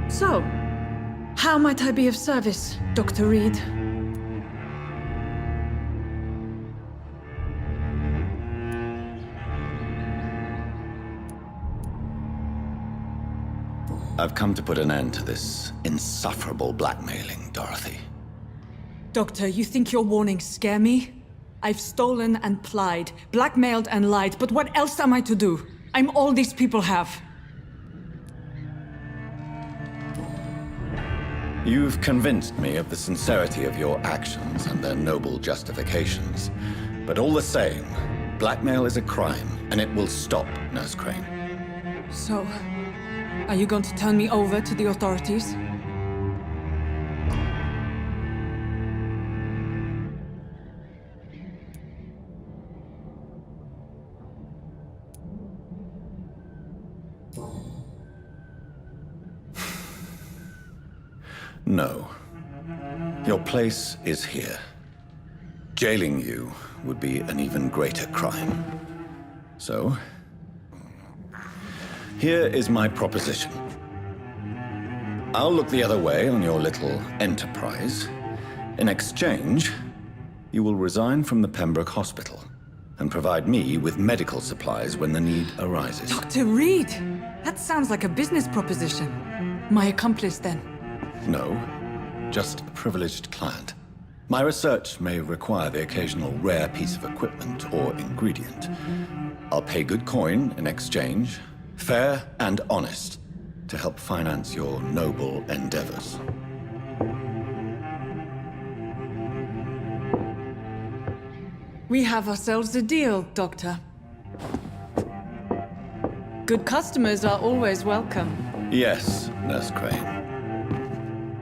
So, how might I be of service, Dr. Reed? I've come to put an end to this insufferable blackmailing, Dorothy. Doctor, you think your warnings scare me? I've stolen and plied, blackmailed and lied, but what else am I to do? I'm all these people have. You've convinced me of the sincerity of your actions and their noble justifications. But all the same, blackmail is a crime, and it will stop, Nurse Crane. So, are you going to turn me over to the authorities? No. Your place is here. Jailing you would be an even greater crime. So, here is my proposition. I'll look the other way on your little enterprise. In exchange, you will resign from the Pembroke Hospital and provide me with medical supplies when the need arises. Dr. Reed! That sounds like a business proposition. My accomplice, then? No, just a privileged client. My research may require the occasional rare piece of equipment or ingredient. I'll pay good coin in exchange, fair and honest, to help finance your noble endeavors. We have ourselves a deal, Doctor. Good customers are always welcome. Yes, Nurse Crane.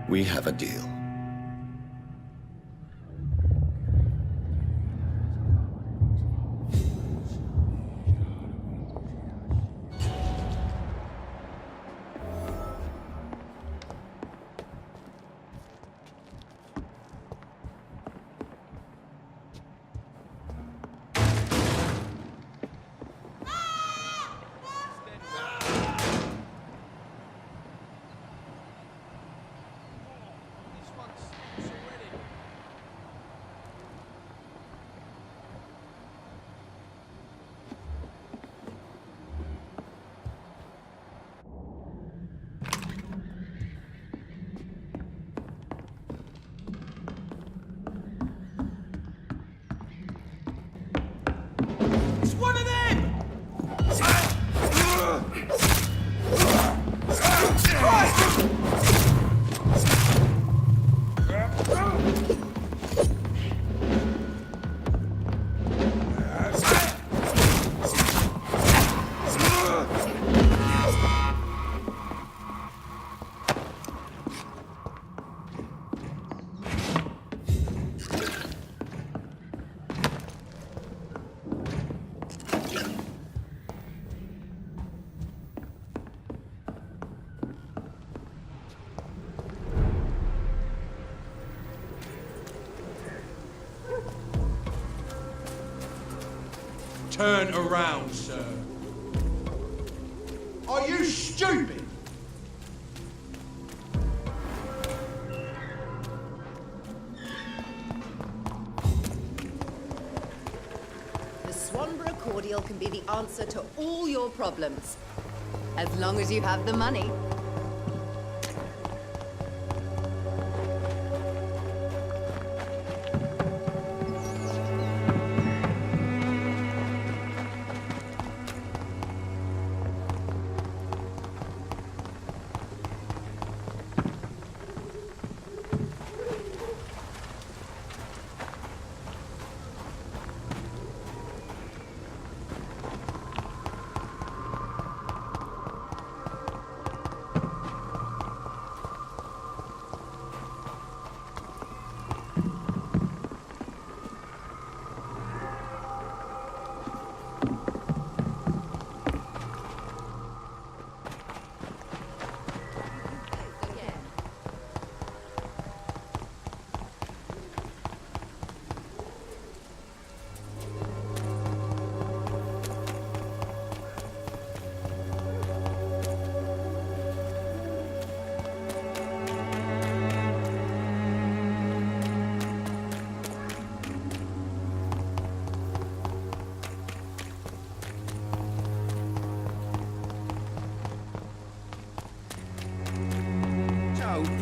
We have a deal. Turn around, sir. Are you stupid? The Swanborough cordial can be the answer to all your problems. As long as you have the money.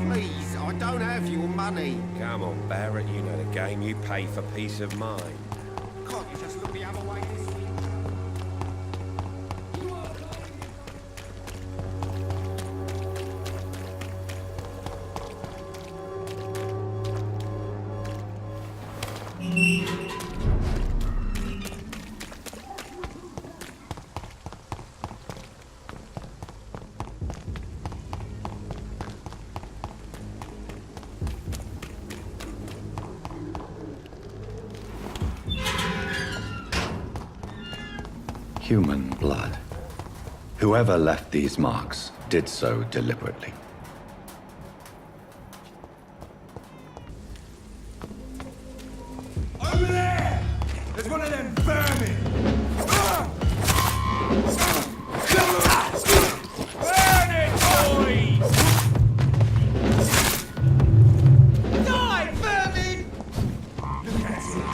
Please, I don't have your money. Come on, Barrett, you know the game. You pay for peace of mind. Can't you just look the other way this week? Human blood. Whoever left these marks did so deliberately. Over there! There's one of them vermin! Burn it, boys! Die, vermin! Look at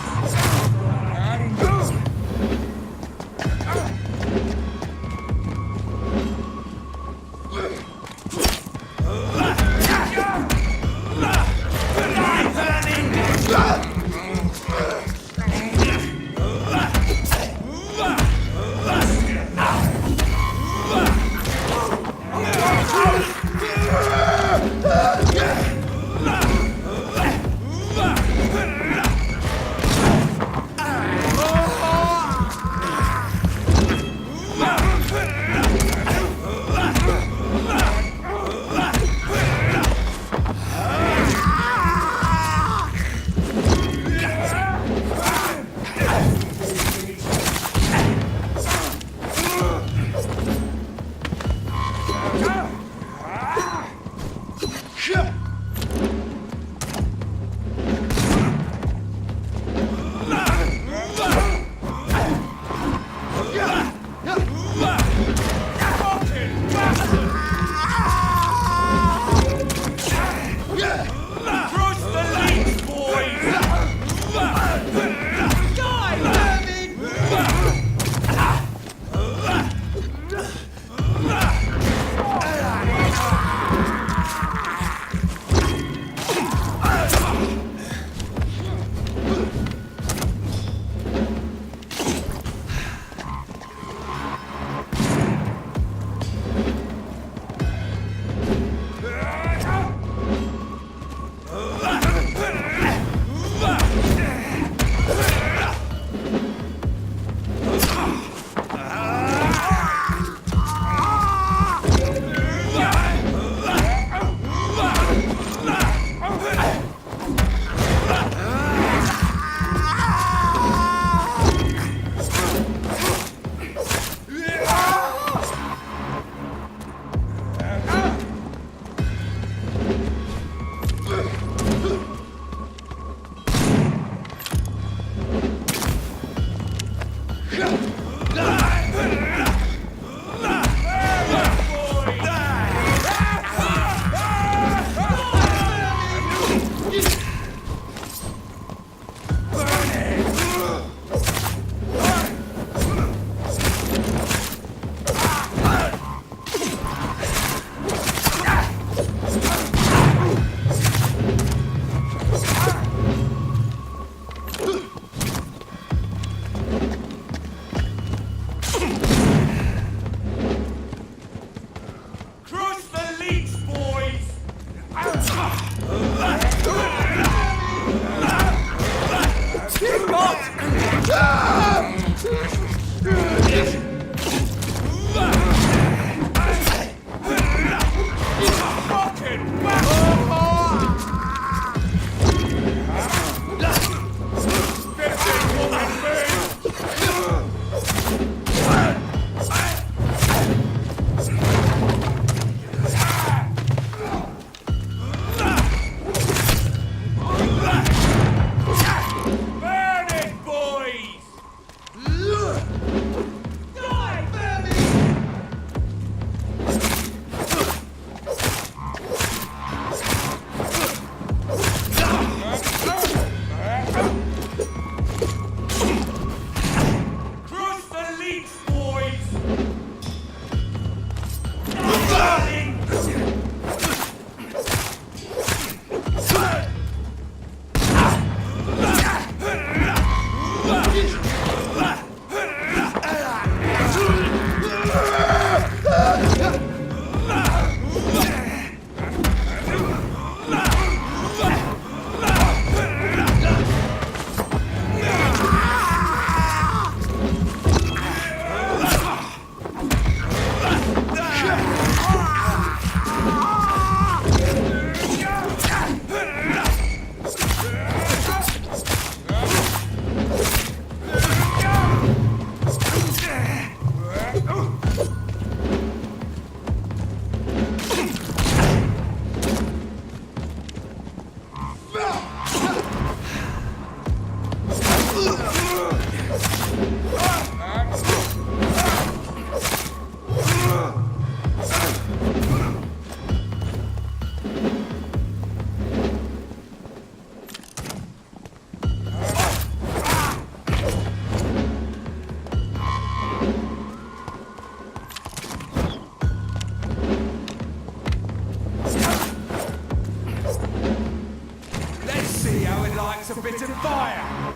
Let's see how it likes a bit of fire.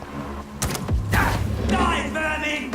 Die, vermin!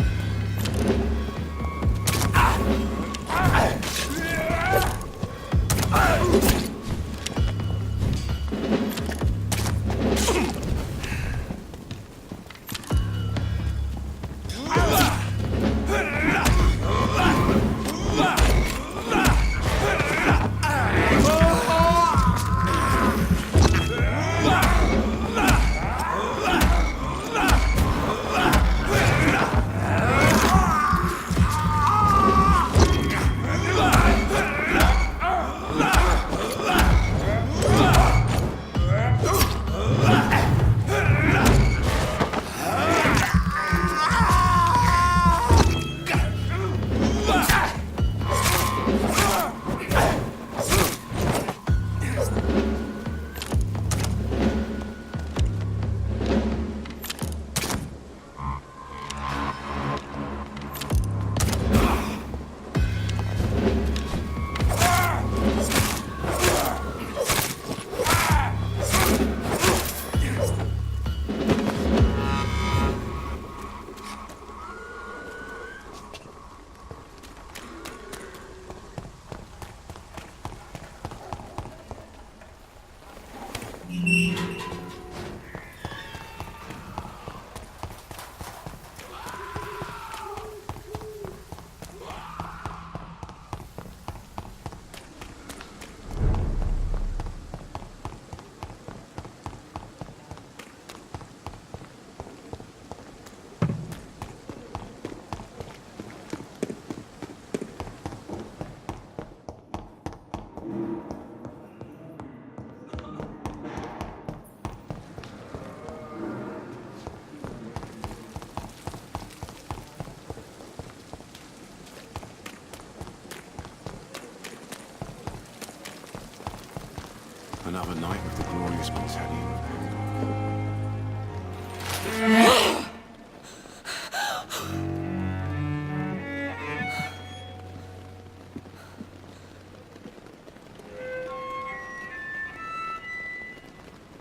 Another night with the glorious battalion.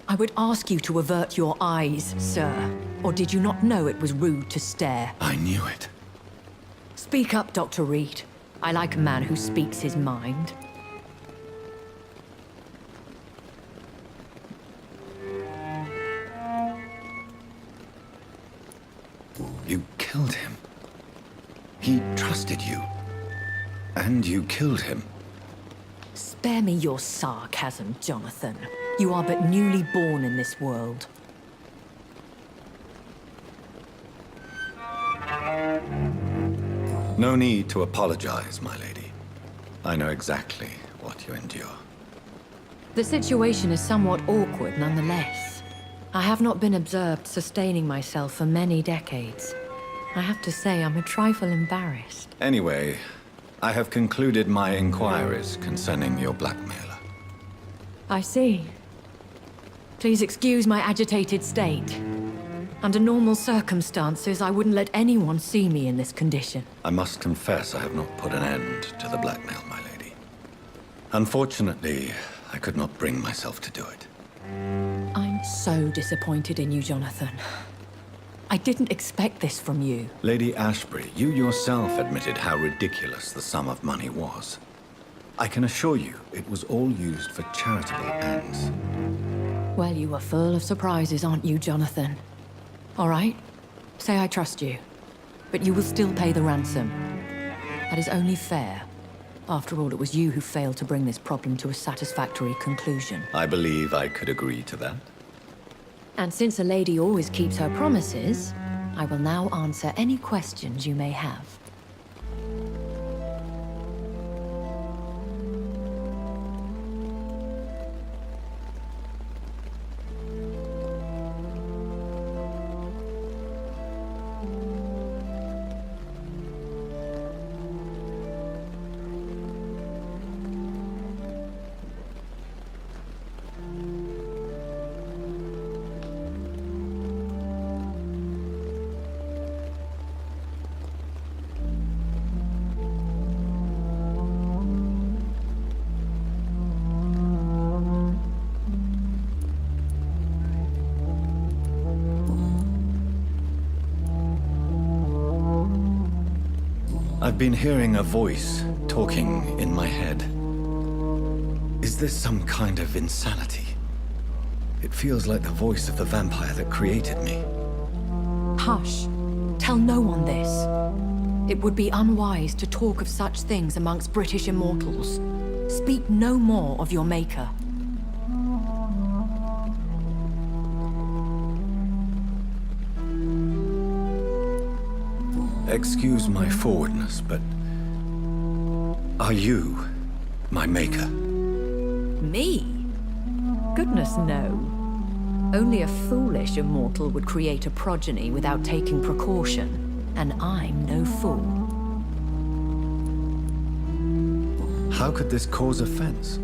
I would ask you to avert your eyes, sir. Or did you not know it was rude to stare? I knew it. Speak up, Dr. Reed. I like a man who speaks his mind. You killed him. He trusted you. And you killed him. Spare me your sarcasm, Jonathan. You are but newly born in this world. No need to apologize, my lady. I know exactly what you endure. The situation is somewhat awkward nonetheless. I have not been observed sustaining myself for many decades. I have to say I'm a trifle embarrassed. Anyway, I have concluded my inquiries concerning your blackmailer. I see. Please excuse my agitated state. Under normal circumstances, I wouldn't let anyone see me in this condition. I must confess I have not put an end to the blackmail, my lady. Unfortunately, I could not bring myself to do it. I'm so disappointed in you, Jonathan. I didn't expect this from you. Lady Ashbury, you yourself admitted how ridiculous the sum of money was. I can assure you it was all used for charitable ends. Well, you are full of surprises, aren't you, Jonathan? All right, say I trust you, but you will still pay the ransom. That is only fair. After all, it was you who failed to bring this problem to a satisfactory conclusion. I believe I could agree to that. And since a lady always keeps her promises, I will now answer any questions you may have. I've been hearing a voice talking in my head. Is this some kind of insanity? It feels like the voice of the vampire that created me. Hush. Tell no one this. It would be unwise to talk of such things amongst British immortals. Speak no more of your maker. Excuse my forwardness, but are you my maker? Me? Goodness, no. Only a foolish immortal would create a progeny without taking precaution, and I'm no fool. How could this cause offense?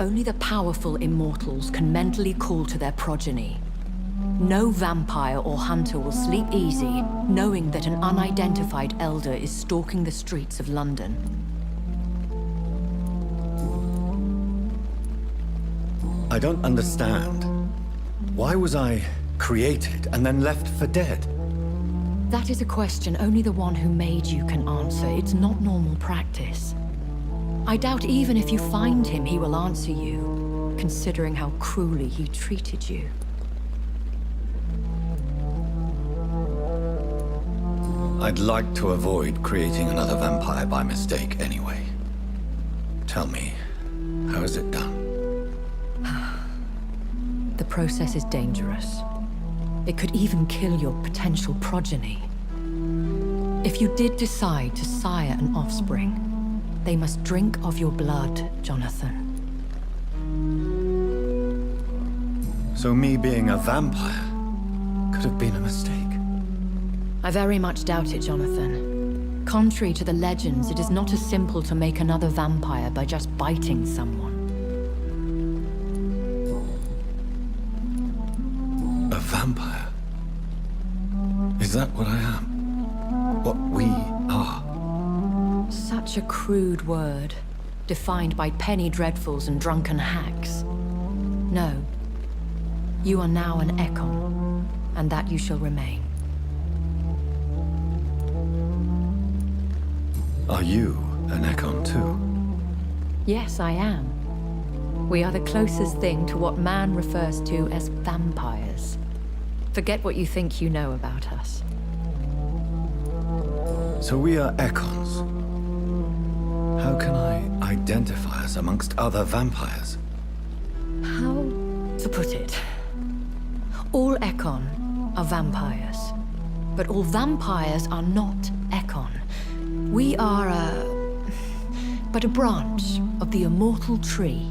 Only the powerful immortals can mentally call to their progeny. No vampire or hunter will sleep easy, knowing that an unidentified elder is stalking the streets of London. I don't understand. Why was I created and then left for dead? That is a question only the one who made you can answer. It's not normal practice. I doubt even if you find him, he will answer you, considering how cruelly he treated you. I'd like to avoid creating another vampire by mistake anyway. Tell me, how is it done? The process is dangerous. It could even kill your potential progeny. If you did decide to sire an offspring, they must drink of your blood, Jonathan. So me being a vampire could have been a mistake. I very much doubt it, Jonathan. Contrary to the legends, it is not as simple to make another vampire by just biting someone. A vampire? Is that what I am? What we are? Such a crude word, defined by penny dreadfuls and drunken hacks. No. You are now an Ekon, and that you shall remain. Are you an Ekon too? Yes, I am. We are the closest thing to what man refers to as vampires. Forget what you think you know about us. So we are Ekons. How can I identify us amongst other vampires? How to put it? All Ekon are vampires. But all vampires are not Ekon. We are but a branch of the immortal tree.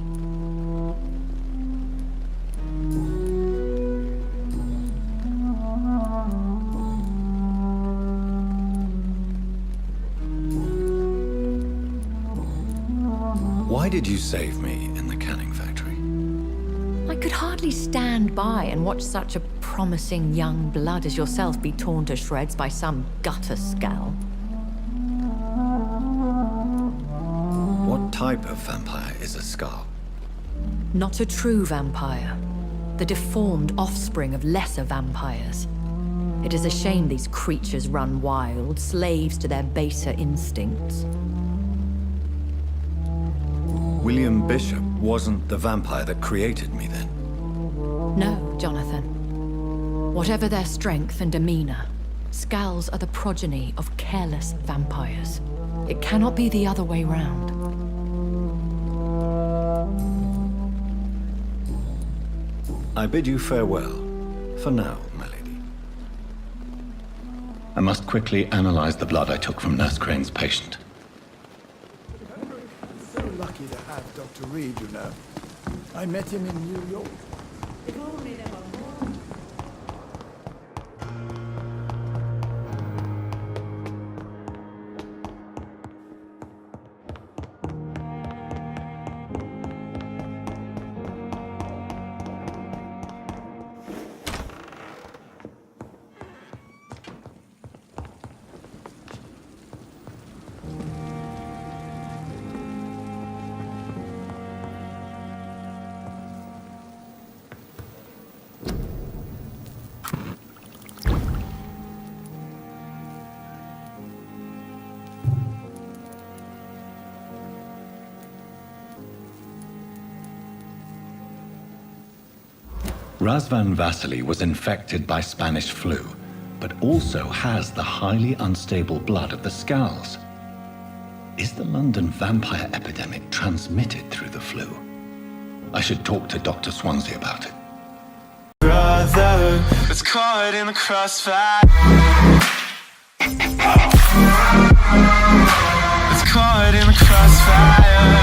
Why did you save me in the canning factory? I could hardly stand by and watch such a promising young blood as yourself be torn to shreds by some gutter scowl. What type of vampire is a Scar? Not a true vampire. The deformed offspring of lesser vampires. It is a shame these creatures run wild, slaves to their baser instincts. William Bishop wasn't the vampire that created me then? No, Jonathan. Whatever their strength and demeanor, Scowls are the progeny of careless vampires. It cannot be the other way round. I bid you farewell, for now, my lady. I must quickly analyze the blood I took from Nurse Crane's patient. So lucky to have Dr. Reed, you know. I met him in New York. Razvan Vasily was infected by Spanish flu, but also has the highly unstable blood of the Scowls. Is the London vampire epidemic transmitted through the flu? I should talk to Dr. Swansea about it. Brother, it's caught in the crossfire. It's caught in the crossfire.